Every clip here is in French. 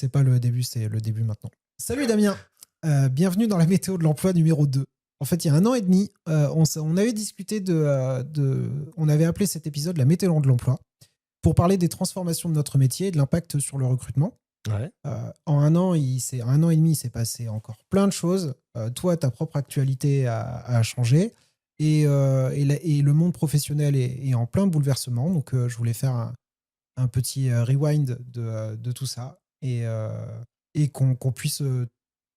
C'est pas le début, c'est le début maintenant. Salut Damien, bienvenue dans la météo de l'emploi numéro 2. En fait, il y a 1 an et demi, on avait discuté on avait appelé cet épisode la météo de l'emploi pour parler des transformations de notre métier et de l'impact sur le recrutement. Ouais. En 1 an et demi, il s'est passé encore plein de choses. Toi, ta propre actualité a changé et le monde professionnel est en plein bouleversement. Donc, je voulais faire un petit rewind de tout ça et qu'on puisse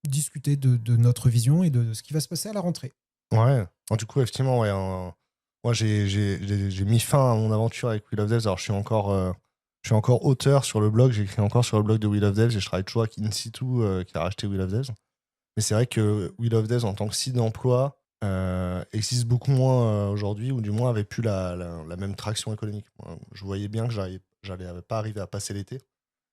discuter de notre vision et de ce qui va se passer à la rentrée. Ouais. Du coup, effectivement, ouais, moi, j'ai mis fin à mon aventure avec Wheel of Devs. Alors, je suis encore auteur sur le blog. J'écris encore sur le blog de Wheel of Devs et je travaille toujours avec In-Situ qui a racheté Wheel of Devs. Mais c'est vrai que Wheel of Devs, en tant que site d'emploi, existe beaucoup moins aujourd'hui, ou du moins avait plus la même traction économique. Moi, je voyais bien que j'allais pas arriver à passer l'été.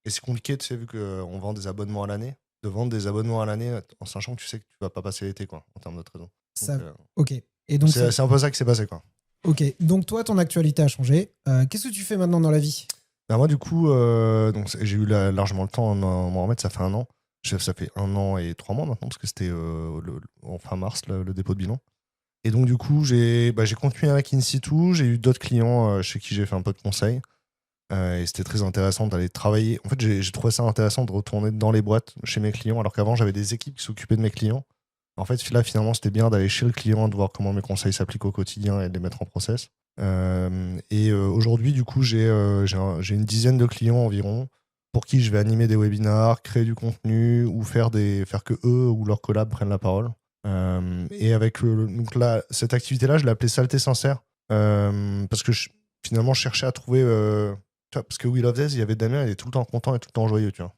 Et c'est compliqué, tu sais, vu qu'on vend des abonnements à l'année, de vendre des abonnements à l'année en sachant que tu sais que tu vas pas passer l'été, quoi, en termes de trésor. Ça, Donc, ok. Et donc, c'est un peu ça qui s'est passé, quoi. ok. Donc, toi, ton actualité a changé. Qu'est-ce que tu fais maintenant dans la vie? Ben, moi, du coup, donc, j'ai eu largement le temps m'en remettre, ça fait 1 an. Ça fait 1 an et 3 mois maintenant, parce que c'était en fin mars, le dépôt de bilan. Et donc, du coup, j'ai continué avec In-Situ. J'ai eu d'autres clients chez qui j'ai fait un peu de conseil. Et c'était très intéressant d'aller travailler. En fait, j'ai trouvé ça intéressant de retourner dans les boîtes chez mes clients, alors qu'avant, j'avais des équipes qui s'occupaient de mes clients. En fait, là, finalement, c'était bien d'aller chez le client, de voir comment mes conseils s'appliquent au quotidien et de les mettre en process. Aujourd'hui, du coup, j'ai une dizaine de clients environ pour qui je vais animer des webinars, créer du contenu ou faire que eux ou leurs collabs prennent la parole. Et avec donc là, cette activité-là, je l'ai appelée Saleté Sincère parce que finalement, je cherchais à trouver. Tu vois, parce que Wheel of Death, il y avait Damien, il est tout le temps content et tout le temps joyeux, tu vois.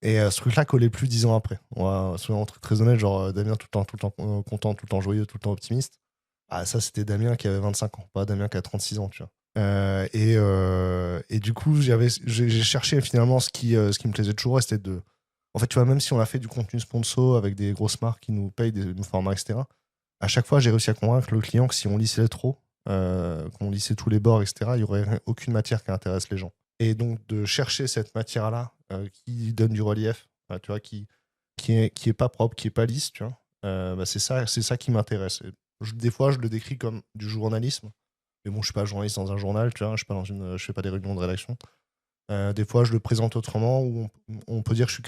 Et ce truc-là collait plus 10 ans après. Soyons très honnête, genre Damien tout le temps content, tout le temps joyeux, tout le temps optimiste. Ah, ça, c'était Damien qui avait 25 ans, pas Damien qui a 36 ans, tu vois. Et du coup, j'ai cherché finalement ce qui me plaisait toujours, et c'était de. En fait, tu vois, même si on a fait du contenu sponsor avec des grosses marques qui nous payent des formats, etc., à chaque fois, j'ai réussi à convaincre le client que si on lissait trop, qu'on lissait tous les bords, etc., il n'y aurait aucune matière qui intéresse les gens. Et donc, de chercher cette matière-là qui donne du relief, tu vois, qui est pas propre, qui est pas lisse, tu vois, c'est ça qui m'intéresse. Des fois, je le décris comme du journalisme. Mais bon, je suis pas journaliste dans un journal, tu vois, je fais pas des réunions de rédaction. Des fois, je le présente autrement, où on peut dire que je suis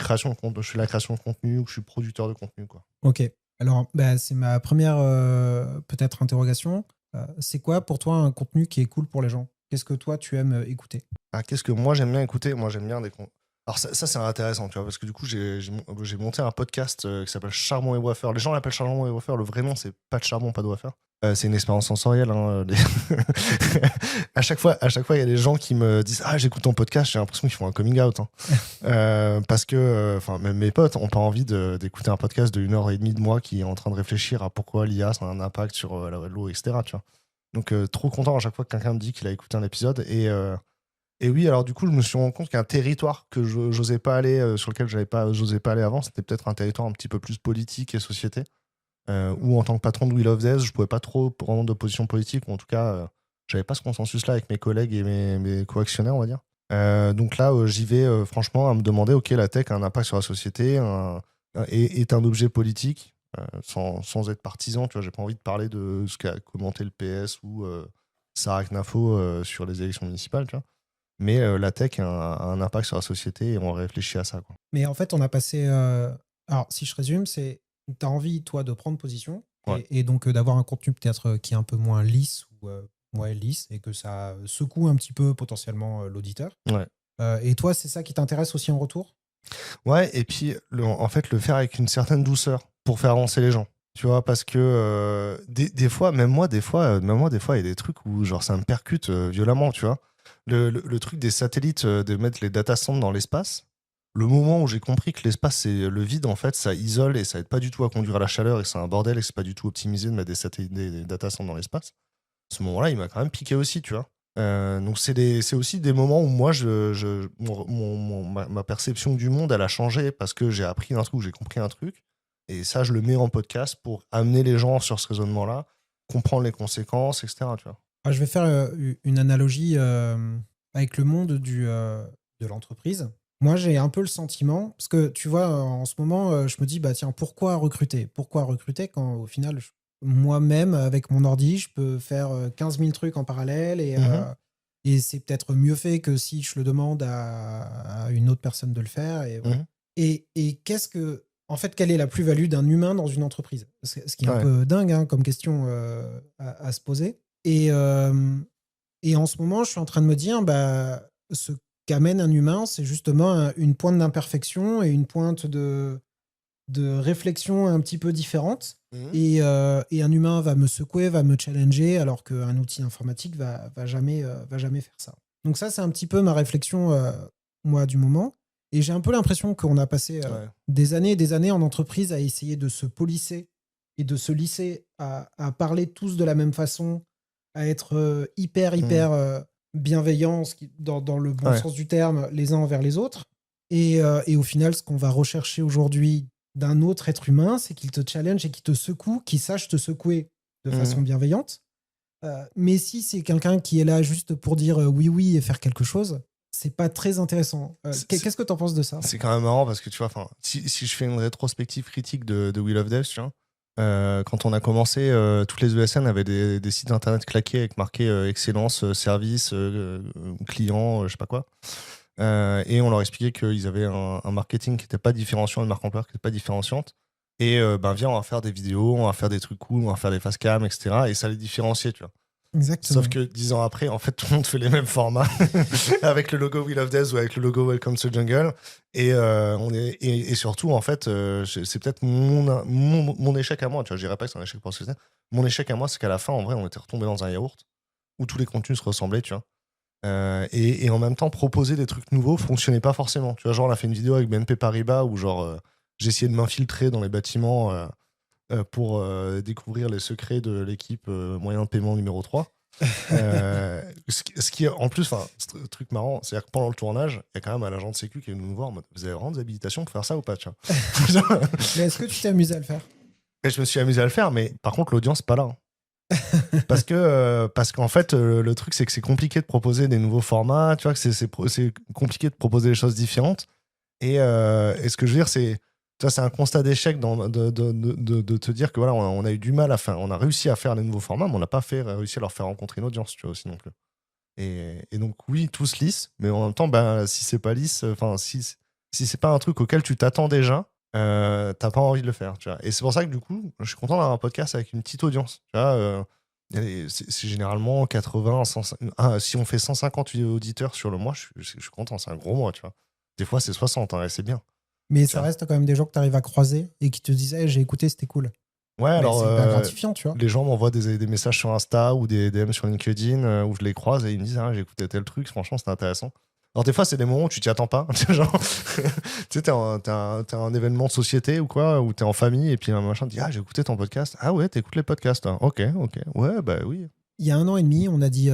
la création de contenu, ou que je suis producteur de contenu, quoi. Ok. Alors, c'est ma première peut-être interrogation. C'est quoi pour toi un contenu qui est cool pour les gens? Qu'est-ce que toi tu aimes écouter? Qu'est-ce que moi j'aime bien écouter? Moi j'aime bien des contenus. Alors ça c'est intéressant, tu vois, parce que du coup j'ai monté un podcast qui s'appelle Charbon et Wafer. Les gens l'appellent Charbon et Wafer, le vrai nom c'est pas de charbon, pas de wafer. C'est une expérience sensorielle, hein. À chaque fois il y a des gens qui me disent j'écoute ton podcast, j'ai l'impression qu'ils font un coming out, hein. Parce que même mes potes ont pas envie d'écouter un podcast de 1 heure et demie de moi qui est en train de réfléchir à pourquoi l'IA ça a un impact sur l'eau, etc., tu vois. Donc trop content à chaque fois que quelqu'un me dit qu'il a écouté un épisode. Et oui, alors du coup, je me suis rendu compte qu'un territoire que j'osais pas aller, sur lequel j'osais pas aller avant, c'était peut-être un territoire un petit peu plus politique et société, où en tant que patron de Wheel of Death, je pouvais pas trop prendre de position politique, ou en tout cas, j'avais pas ce consensus-là avec mes collègues et mes co-actionnaires, on va dire. Donc là, j'y vais franchement à me demander, ok, la tech a un impact sur la société, est un objet politique, sans être partisan, tu vois, j'ai pas envie de parler de ce qu'a commenté le PS ou Sarah Knafo sur les élections municipales, tu vois. Mais la tech a un impact sur la société et on réfléchit à ça, quoi. Mais en fait, on a passé. Alors, si je résume, c'est tu as envie, toi, de prendre position Ouais. et donc d'avoir un contenu peut-être qui est un peu moins lisse ou lisse et que ça secoue un petit peu potentiellement l'auditeur. Ouais. Et toi, c'est ça qui t'intéresse aussi en retour? Ouais, et puis en fait, le faire avec une certaine douceur pour faire avancer les gens. Tu vois, parce que des fois, même moi, il y a des trucs où genre ça me percute violemment, tu vois. Le truc des satellites, de mettre les data centers dans l'espace, le moment où j'ai compris que l'espace, c'est le vide, en fait, ça isole et ça aide pas du tout à conduire à la chaleur et c'est un bordel et c'est pas du tout optimisé de mettre des data centers dans l'espace. Ce moment-là, il m'a quand même piqué aussi, tu vois. Donc c'est aussi des moments où moi, ma perception du monde, elle a changé parce que j'ai appris un truc, j'ai compris un truc. Et ça, je le mets en podcast pour amener les gens sur ce raisonnement-là, comprendre les conséquences, etc., tu vois. Je vais faire une analogie avec le monde de l'entreprise. Moi, j'ai un peu le sentiment, parce que tu vois, en ce moment, je me dis, bah tiens, pourquoi recruter? Pourquoi recruter quand au final, moi-même, avec mon ordi, je peux faire 15 000 trucs en parallèle Mhm. et c'est peut-être mieux fait que si je le demande à une autre personne de le faire. Et voilà. Mhm. Et en fait, quelle est la plus-value d'un humain dans une entreprise? Ce qui est un Ouais. peu dingue hein, comme question à se poser. Et en ce moment, je suis en train de me dire, bah, ce qu'amène un humain, c'est justement une pointe d'imperfection et une pointe de réflexion un petit peu différente. Mhm. Et un humain va me secouer, va me challenger, alors qu'un outil informatique va jamais faire ça. Donc ça, c'est un petit peu ma réflexion, moi, du moment. Et j'ai un peu l'impression qu'on a passé Ouais. des années et des années en entreprise à essayer de se polisser et de se lisser à parler tous de la même façon, à être hyper, Mhm. hyper bienveillants, dans le bon Ouais. sens du terme, les uns envers les autres. Et au final, ce qu'on va rechercher aujourd'hui d'un autre être humain, c'est qu'il te challenge et qu'il te secoue, qu'il sache te secouer de façon Mhm. bienveillante. Mais si c'est quelqu'un qui est là juste pour dire oui, oui et faire quelque chose, c'est pas très intéressant. C'est c'est- Qu'est-ce que tu en penses de ça? c'est quand même marrant parce que tu vois, enfin, si je fais une rétrospective critique de Wheel of Death, tu vois, quand on a commencé, toutes les ESN avaient des sites internet claqués avec marqué excellence, service, client, je sais pas quoi. Et on leur expliquait qu'ils avaient un marketing qui n'était pas différenciant, une marque employeur qui n'était pas différenciante. Et ben viens, on va faire des vidéos, on va faire des trucs cool, on va faire des face cam, etc. Et ça les différenciait, tu vois. Sauf Exactement. que 10 ans après, en fait, tout le monde fait les mêmes formats avec le logo Wheel of Death ou avec le logo Welcome to Jungle. Et surtout, en fait, c'est peut-être mon échec à moi. Tu vois, je dirais pas que c'est un échec professionnel. Mon échec à moi, c'est qu'à la fin, en vrai, on était retombé dans un yaourt où tous les contenus se ressemblaient, tu vois. Et en même temps, proposer des trucs nouveaux fonctionnait pas forcément. Tu vois, genre, on a fait une vidéo avec BNP Paribas où, genre, j'ai essayé de m'infiltrer dans les bâtiments pour découvrir les secrets de l'équipe moyen de paiement numéro 3. Ce qui est en plus, enfin, truc marrant, c'est-à-dire que pendant le tournage, il y a quand même un agent de sécu qui est venu nous voir en mode, vous avez vraiment des habilitations pour faire ça ou pas, tu vois. Mais est-ce que tu t'es amusé à le faire? Et je me suis amusé à le faire, mais par contre, l'audience, pas là, hein. Parce qu'en fait, le truc, c'est que c'est compliqué de proposer des nouveaux formats, tu vois, que c'est compliqué de proposer des choses différentes. Et ce que je veux dire, c'est, tu vois, c'est un constat d'échec de te dire que voilà, on a eu du mal à faire, on a réussi à faire les nouveaux formats, mais on n'a pas réussi à leur faire rencontrer une audience, tu vois, aussi non plus. Et donc, oui, tous lisses, mais en même temps, bah, si c'est pas lisse, enfin, si c'est pas un truc auquel tu t'attends déjà, t'as pas envie de le faire, tu vois. Et c'est pour ça que du coup, je suis content d'avoir un podcast avec une petite audience, tu vois. C'est généralement 80, 150, si on fait 150 auditeurs sur le mois, je suis content, c'est un gros mois, tu vois. Des fois, c'est 60, hein, et c'est bien, Mais tu ça vois. reste quand même des gens que tu arrives à croiser et qui te disent hey, j'ai écouté, c'était cool. Ouais, Mais alors, c'est hyper gratifiant, tu vois. les gens m'envoient des messages sur Insta ou des DM sur LinkedIn où je les croise et ils me disent, ah, j'ai écouté tel truc, franchement, c'était intéressant. Alors, des fois, c'est des moments où tu t'y attends pas. Tu sais, genre, tu sais, t'es un événement de société ou quoi, ou t'es en famille et puis un machin te dit, ah, j'ai écouté ton podcast. Ah ouais, t'écoutes les podcasts, toi. Ok, ok. Ouais, bah oui. Il y a un an et demi, on a dit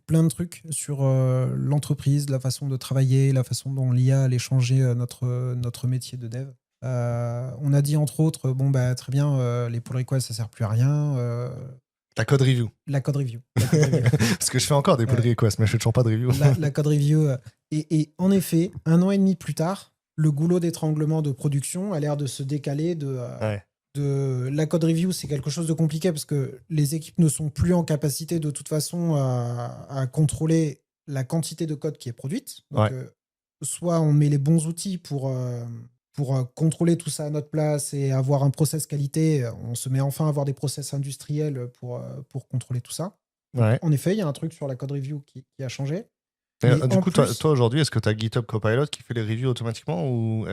plein de trucs sur l'entreprise, la façon de travailler, la façon dont l'IA allait changer notre métier de dev. On a dit entre autres, bon bah très bien, les pull requests ça sert plus à rien. La code review. La code review, la code review. Parce que je fais encore des pull Ouais. requests, mais je fais toujours pas de review. La code review. Et en effet, un an et demi plus tard, le goulot d'étranglement de production a l'air de se décaler Ouais, de la code review. C'est quelque chose de compliqué parce que les équipes ne sont plus en capacité de toute façon à contrôler la quantité de code qui est produite. Donc, ouais, soit on met les bons outils pour contrôler tout ça à notre place et avoir un process qualité. On se met enfin à avoir des process industriels pour contrôler tout ça. Donc, ouais. en effet, il y a un truc sur la code review qui a changé. Mais Du en coup, toi, plus, toi aujourd'hui, est-ce que tu as GitHub Copilot qui fait les reviews automatiquement ou,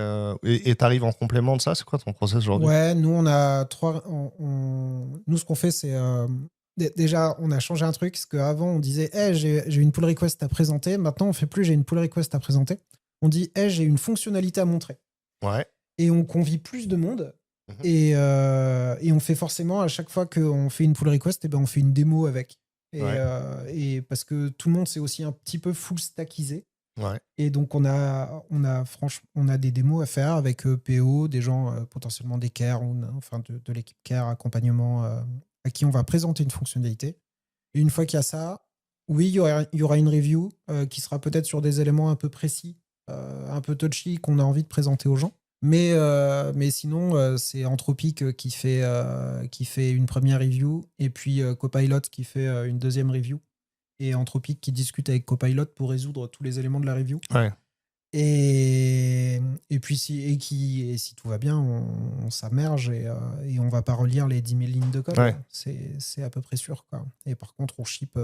et t'arrives en complément de ça? C'est quoi ton process aujourd'hui? ouais, nous, on a trois. Nous, ce qu'on fait, c'est. Déjà, on a changé un truc, parce qu'avant, on disait hey, j'ai une pull request à présenter. Maintenant, on fait plus j'ai une pull request à présenter. On dit hey, j'ai une fonctionnalité à montrer. Ouais. Et on convie plus de monde. Mhm. Et on fait forcément, à chaque fois qu'on fait une pull request, eh ben, on fait une démo avec. Ouais. Et parce que tout le monde s'est aussi un petit peu full stackisé. Ouais. Et donc, franchement, on a des démos à faire avec PO, des gens potentiellement des care, enfin de l'équipe care, accompagnement, à qui on va présenter une fonctionnalité. Et une fois qu'il y a ça, oui, il y aura une review qui sera peut-être sur des éléments un peu précis un peu touchy qu'on a envie de présenter aux gens. Mais sinon, c'est Anthropic qui fait une première review et puis Copilot qui fait une deuxième review. Et Anthropic qui discute avec Copilot pour résoudre tous les éléments de la review. Ouais. Et puis si tout va bien, on s'immerge et on va pas relire les 10 000 lignes de code. Ouais. C'est à peu près sûr, quoi. Et par contre, on ship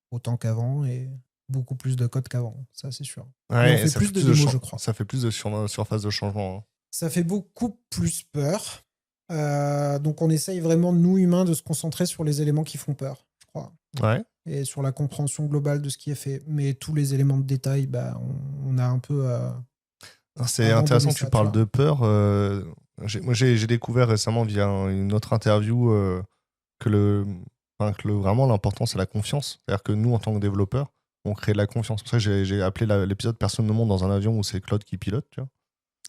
autant qu'avant et beaucoup plus de code qu'avant. Ça, c'est sûr. Ouais, Et on fait ça plus fait de plus de démos, je crois. Ça fait plus de surface de changement. Hein. Ça fait beaucoup plus peur. Donc on essaye vraiment, nous humains, de se concentrer sur les éléments qui font peur, je crois. Ouais. Et sur la compréhension globale de ce qui est fait. Mais tous les éléments de détail, on a un peu... C'est intéressant que tu parles de peur. Moi, j'ai découvert récemment via une autre interview que vraiment l'important, c'est la confiance. C'est-à-dire que nous, en tant que développeurs, on crée de la confiance. C'est pour ça que j'ai appelé l'épisode Personne ne monte dans un avion où c'est Claude qui pilote. Tu vois.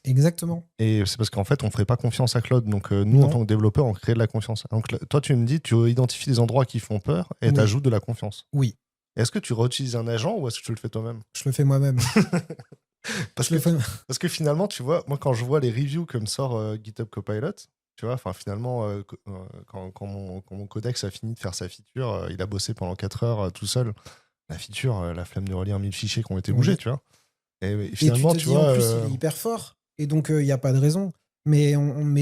Exactement. Et c'est parce qu'en fait, on ne ferait pas confiance à Claude. Donc, nous, en tant que développeurs, on crée de la confiance. Donc, toi, tu me dis, tu identifies des endroits qui font peur et tu ajoutes de la confiance. Oui. Est-ce que tu réutilises un agent ou est-ce que tu le fais toi-même? Je le fais moi-même. Parce que finalement, tu vois, moi, quand je vois les reviews que me sort GitHub Copilot, tu vois, finalement, quand mon codex a fini de faire sa feature, il a bossé pendant 4 heures tout seul. La feature, la flemme de relire 1000 fichiers qui ont été bougés, tu vois. Et finalement, et tu te dis, en plus, il est hyper fort. Et donc, il n'y a pas de raison. Mais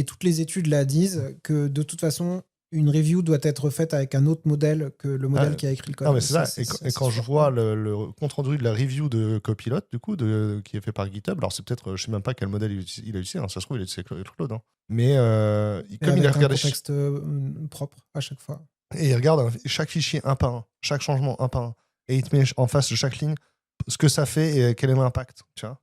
toutes les études là disent que de toute façon, une review doit être faite avec un autre modèle que le modèle qui a écrit le code. Non, mais c'est ça. Et quand je vois le compte-rendu de la review de Copilot, du coup, qui est fait par GitHub, alors c'est peut-être, je sais même pas quel modèle il a utilisé, hein, ça se trouve, il a utilisé Claude. Hein. Mais comme il a regardé. Un contexte propre à chaque fois. Et il regarde chaque fichier un par un, chaque changement un par un. Et il te met en face de chaque ligne ce que ça fait et quel est l'impact, tu vois.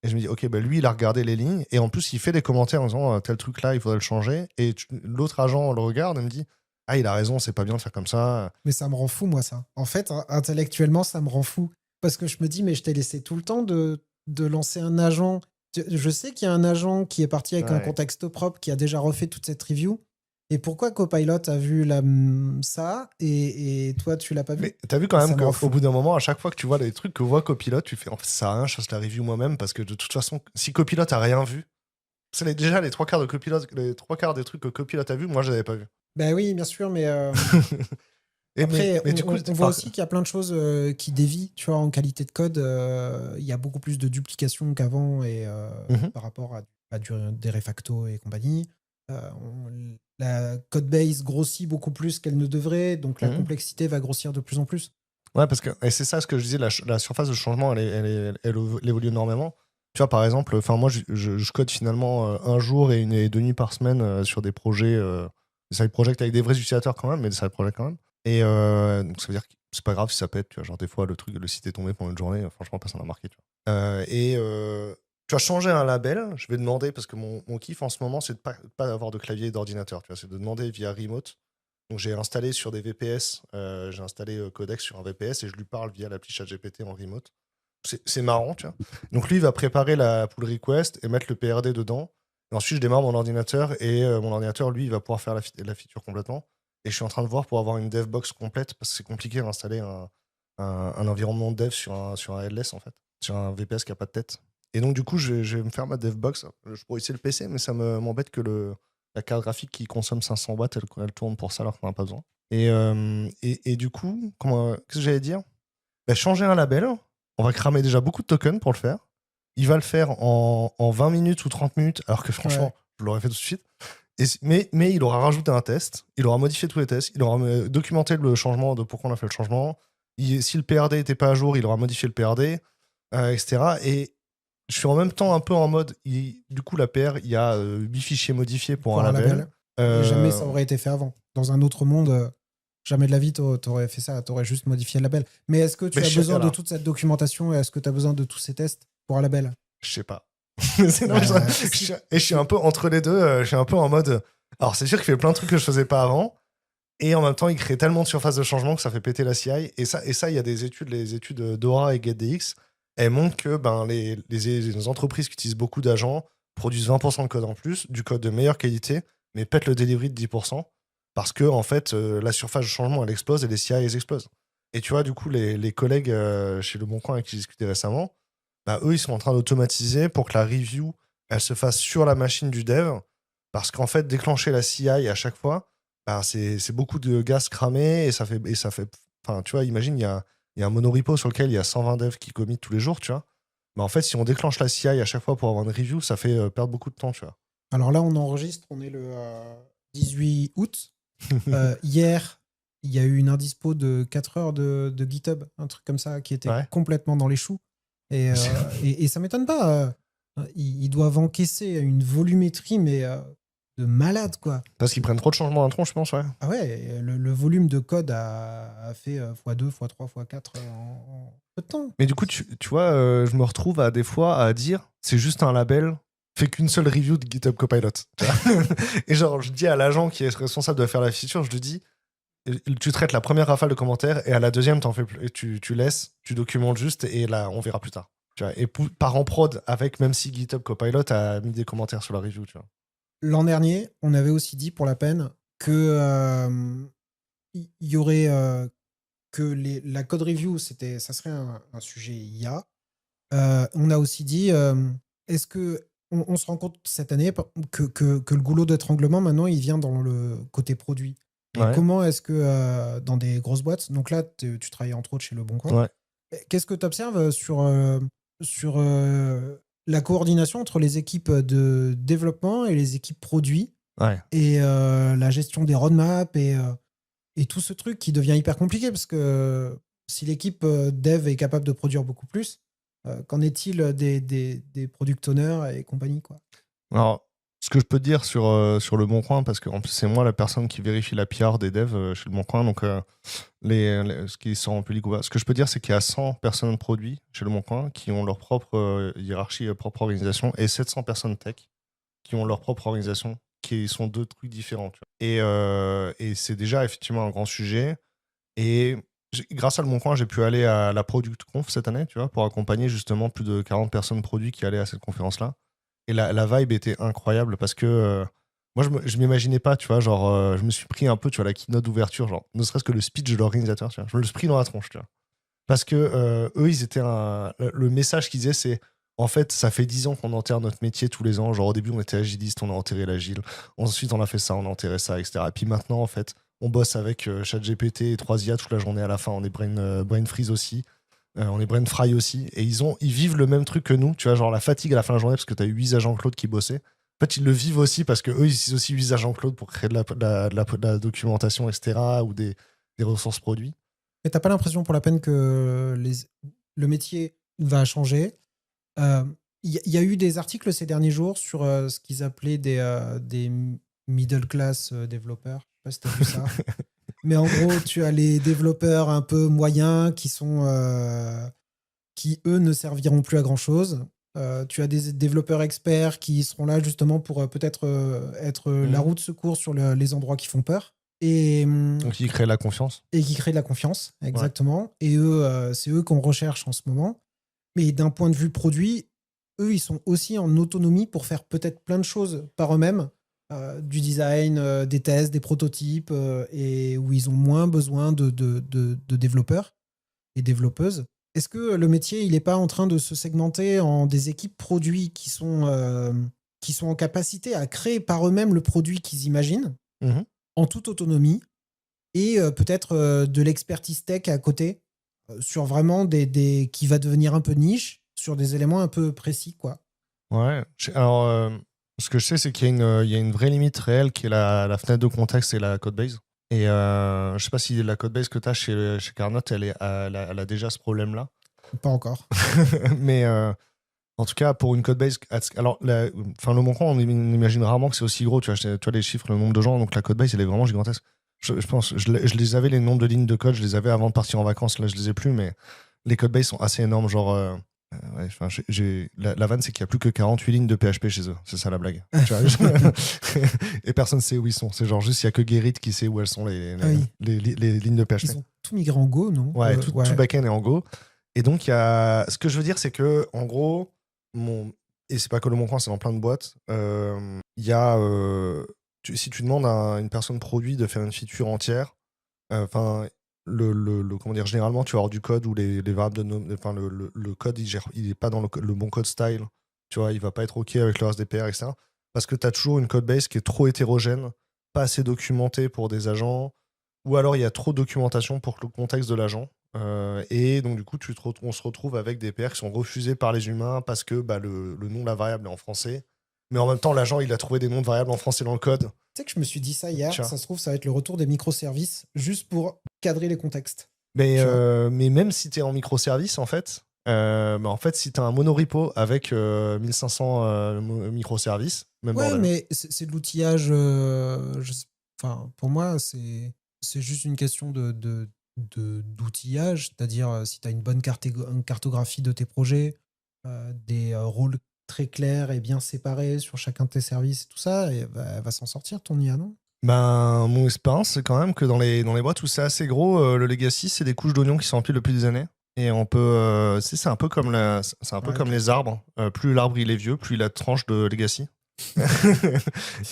Et je me dis, ok, lui, il a regardé les lignes, et en plus, il fait des commentaires en disant, tel truc là, il faudrait le changer. Et l'autre agent le regarde et me dit, ah, il a raison, c'est pas bien de faire comme ça. Mais ça me rend fou, moi, ça. En fait, intellectuellement, ça me rend fou. Parce que je me dis, mais je t'ai laissé tout le temps de lancer un agent. Je sais qu'il y a un agent qui est parti avec un contexte propre, qui a déjà refait toute cette review. Et pourquoi Copilot a vu ça et toi, tu l'as pas vu? Mais t'as vu quand même qu'au bout d'un moment, à chaque fois que tu vois les trucs que voit Copilot, tu fais en fait, ça sert à rien, je fasse la review moi-même parce que de toute façon, si Copilot a rien vu, c'est déjà les 3 quarts de Copilot, les 3 quarts des trucs que Copilot a vu, moi je l'avais pas vu. Ben oui, bien sûr, mais après, mais du coup, on voit aussi qu'il y a plein de choses qui dévient, tu vois, en qualité de code. Il y a beaucoup plus de duplication qu'avant et par rapport à des refactos et compagnie. La code base grossit beaucoup plus qu'elle ne devrait, donc la complexité va grossir de plus en plus. Ouais, parce que et c'est ça ce que je disais, la surface de changement, elle évolue énormément. Tu vois, par exemple, moi, je code finalement un jour et 2 nuits par semaine sur des projets, des side projects avec des vrais utilisateurs quand même, mais des side projects quand même. Et donc, ça veut dire que c'est pas grave si ça pète, tu vois. Genre, des fois, le site est tombé pendant une journée, franchement, personne n'a marqué, tu vois. Tu vas changer un label, je vais demander, parce que mon kiff en ce moment, c'est de pas avoir de clavier et d'ordinateur, tu vois, c'est de demander via remote. Donc j'ai installé sur des VPS, j'ai installé Codex sur un VPS et je lui parle via l'appli ChatGPT en remote. C'est marrant, tu vois. Donc lui, il va préparer la pull request et mettre le PRD dedans. Et ensuite, je démarre mon ordinateur et mon ordinateur, lui, il va pouvoir faire la feature complètement. Et je suis en train de voir pour avoir une dev box complète parce que c'est compliqué d'installer un environnement de dev sur un headless, en fait, sur un VPS qui n'a pas de tête. Et donc, du coup, je vais me faire ma dev box. Je pourrais essayer le PC, mais ça m'embête que la carte graphique qui consomme 500 watts, elle tourne pour ça alors qu'on n'en a pas besoin. Et du coup, qu'est-ce que j'allais dire? Changer un label, on va cramer déjà beaucoup de tokens pour le faire. Il va le faire en 20 minutes ou 30 minutes, alors que franchement, je l'aurais fait tout de suite. Mais il aura rajouté un test, il aura modifié tous les tests, il aura documenté le changement de pourquoi on a fait le changement. Si le PRD n'était pas à jour, il aura modifié le PRD, etc. Et je suis en même temps un peu en mode, du coup, la PR, il y a 8 fichiers modifiés pour un label. Jamais ça aurait été fait avant. Dans un autre monde, jamais de la vie, t'aurais fait ça, t'aurais juste modifié le label. Mais est-ce que tu as besoin de toute cette documentation et est-ce que tu as besoin de tous ces tests pour un label? Je sais pas. Et je suis un peu entre les deux, je suis un peu en mode, alors c'est sûr qu'il fait plein de trucs que je faisais pas avant, et en même temps, il crée tellement de surface de changement que ça fait péter la CI. Et ça, il y a les études Dora et GetDX, elles montrent que les entreprises qui utilisent beaucoup d'agents produisent 20% de code en plus, du code de meilleure qualité, mais pètent le delivery de 10%, parce que en fait, la surface de changement, elle explose et les CI, elles explosent. Et tu vois, du coup, les collègues chez Le Bon Coin avec qui j'ai discuté récemment, bah, eux, ils sont en train d'automatiser pour que la review, elle se fasse sur la machine du dev. Parce qu'en fait, déclencher la CI à chaque fois, bah, c'est beaucoup de gaz cramé enfin, tu vois, imagine, il y a un monorepo sur lequel il y a 120 devs qui commit tous les jours, tu vois. Mais en fait, si on déclenche la CI à chaque fois pour avoir une review, ça fait perdre beaucoup de temps, tu vois. Alors là, on enregistre, on est le 18 août. Hier, il y a eu une indispo de 4 heures de GitHub, un truc comme ça, qui était Ouais. complètement dans les choux. Et, et ça m'étonne pas. Ils doivent encaisser une volumétrie, mais de malade, quoi. Parce qu'ils prennent trop de changements d'un tronc, je pense, ouais. Ah ouais, le volume de code a fait x2, x3, x4 en peu de temps. Mais du coup, tu vois, je me retrouve à des fois à dire, c'est juste un label, fait qu'une seule review de GitHub Copilot. Tu vois. Et genre, je dis à l'agent qui est responsable de faire la feature, je lui dis, tu traites la première rafale de commentaires et à la deuxième, t'en fais plus, tu laisses, tu documentes juste et là, on verra plus tard. Tu vois. Et par en prod, avec, même si GitHub Copilot a mis des commentaires sur la review, tu vois. L'an dernier, on avait aussi dit pour la peine que il y aurait que la code review, ça serait un sujet IA. On a aussi dit, est-ce que on se rend compte cette année que le goulot d'étranglement, maintenant, il vient dans le côté produit. Et Ouais. comment est-ce que dans des grosses boîtes, donc là, tu travailles entre autres chez Le Bon Coin, Ouais. qu'est-ce que tu observes sur la coordination entre les équipes de développement et les équipes produits Ouais. et la gestion des roadmaps et tout ce truc qui devient hyper compliqué parce que si l'équipe dev est capable de produire beaucoup plus, qu'en est-il des product owners et compagnie, quoi? Alors, ce que je peux te dire sur Le Bon Coin, parce que en plus, c'est moi la personne qui vérifie la PR des devs chez Le Bon Coin, donc ce qui sort en public ou pas. Ce que je peux dire, c'est qu'il y a 100 personnes produits chez Le Bon Coin qui ont leur propre hiérarchie, propre organisation, et 700 personnes tech qui ont leur propre organisation, qui sont deux trucs différents. Tu vois. Et c'est déjà effectivement un grand sujet. Et grâce à Le Bon Coin, j'ai pu aller à la Product Conf cette année, tu vois, pour accompagner justement plus de 40 personnes produits qui allaient à cette conférence-là. Et la vibe était incroyable parce que moi, je m'imaginais pas, tu vois, genre, je me suis pris un peu, tu vois, la keynote d'ouverture, genre, ne serait-ce que le speech de l'organisateur, tu vois, je me le suis pris dans la tronche, tu vois. Parce que eux, ils étaient le message qu'ils disaient, c'est en fait, ça fait 10 ans qu'on enterre notre métier tous les ans. Genre, au début, on était agiliste, on a enterré l'agile. Ensuite, on a fait ça, on a enterré ça, etc. Et puis maintenant, en fait, on bosse avec ChatGPT et 3IA toute la journée à la fin. On est brain freeze aussi. On est brain fry aussi. Et ils vivent le même truc que nous. Tu vois, genre la fatigue à la fin de la journée parce que tu as eu 8 agents Claude qui bossaient. En fait, ils le vivent aussi parce que eux, ils utilisent aussi 8 agents Claude pour créer de la documentation, etc. ou des ressources produits. Mais t'as pas l'impression pour la peine que le métier va changer? Il y a eu des articles ces derniers jours sur ce qu'ils appelaient des middle class développeurs. Je sais pas si tu as vu ça. Mais en gros, tu as les développeurs un peu moyens qui eux ne serviront plus à grand chose. Tu as des développeurs experts qui seront là justement pour peut-être être la roue de secours sur les endroits qui font peur. Donc, ils créent la confiance. Et qui créent de la confiance, Ouais. exactement. Et eux, c'est eux qu'on recherche en ce moment. Mais d'un point de vue produit, eux, ils sont aussi en autonomie pour faire peut-être plein de choses par eux-mêmes, du design, des tests, des prototypes, et où ils ont moins besoin de développeurs et développeuses. Est-ce que le métier, il n'est pas en train de se segmenter en des équipes produits qui sont en capacité à créer par eux-mêmes le produit qu'ils imaginent, Mhm. en toute autonomie, et peut-être de l'expertise tech à côté, sur vraiment qui va devenir un peu niche, sur des éléments un peu précis, quoi. Ouais. Alors, ce que je sais, c'est qu'il y il y a une vraie limite réelle qui est la fenêtre de contexte et la codebase. Et je sais pas si la codebase que tu as chez Carnot, elle a déjà ce problème-là. Pas encore. Mais en tout cas, pour une codebase. Alors, Le Bon Coin, on imagine rarement que c'est aussi gros. Tu vois les chiffres, le nombre de gens. Donc, la codebase, elle est vraiment gigantesque. Je pense, je les avais, les nombres de lignes de code, je les avais avant de partir en vacances. Là, je les ai plus, mais les codebases sont assez énormes. Genre, ouais, la vanne, c'est qu'il n'y a plus que 48 lignes de PHP chez eux. C'est ça la blague. Tu vois, et personne ne sait où ils sont. C'est genre juste, il n'y a que Gerrit qui sait où elles sont les lignes de PHP. Ils ont tout migré en Go, non? Ouais, tout le backend est en Go. Et donc, ce que je veux dire, c'est que, en gros, et c'est pas que Le Bon Coin, c'est dans plein de boîtes, il y a. Si tu demandes à une personne produit de faire une feature entière, enfin, comment dire, généralement, tu vas avoir du code où les variables enfin, le code, il est pas dans le bon code style. Tu vois, il va pas être OK avec le reste des PR, etc. Parce que tu as toujours une code base qui est trop hétérogène, pas assez documentée pour des agents, ou alors il y a trop de documentation pour le contexte de l'agent. Et donc, du coup, on se retrouve avec des PR qui sont refusés par les humains parce que bah, le nom de la variable est en français. Mais en même temps, l'agent, il a trouvé des noms de variables en français dans le code. Tu sais que je me suis dit ça hier, Tu vois. ça se trouve, ça va être le retour des microservices, juste pour cadrer les contextes. Mais, Tu vois. mais même si tu es en microservice, en fait, bah, en fait si tu as un monorepo avec 1500 microservices, même Ouais, bordel. mais c'est de l'outillage. Enfin, pour moi, c'est juste une question d'outillage. C'est-à-dire, si tu as une bonne une cartographie de tes projets, des rôles très clairs et bien séparés sur chacun de tes services et tout ça, et elle va s'en sortir ton IA, non? Ben, mon expérience, c'est quand même que dans les boîtes où c'est assez gros, le legacy, c'est des couches d'oignons qui s'empilent depuis des années. Et on peut. C'est un peu comme, c'est un peu Ouais, comme ok. les arbres. Plus l'arbre il est vieux, plus il a de tranches de legacy.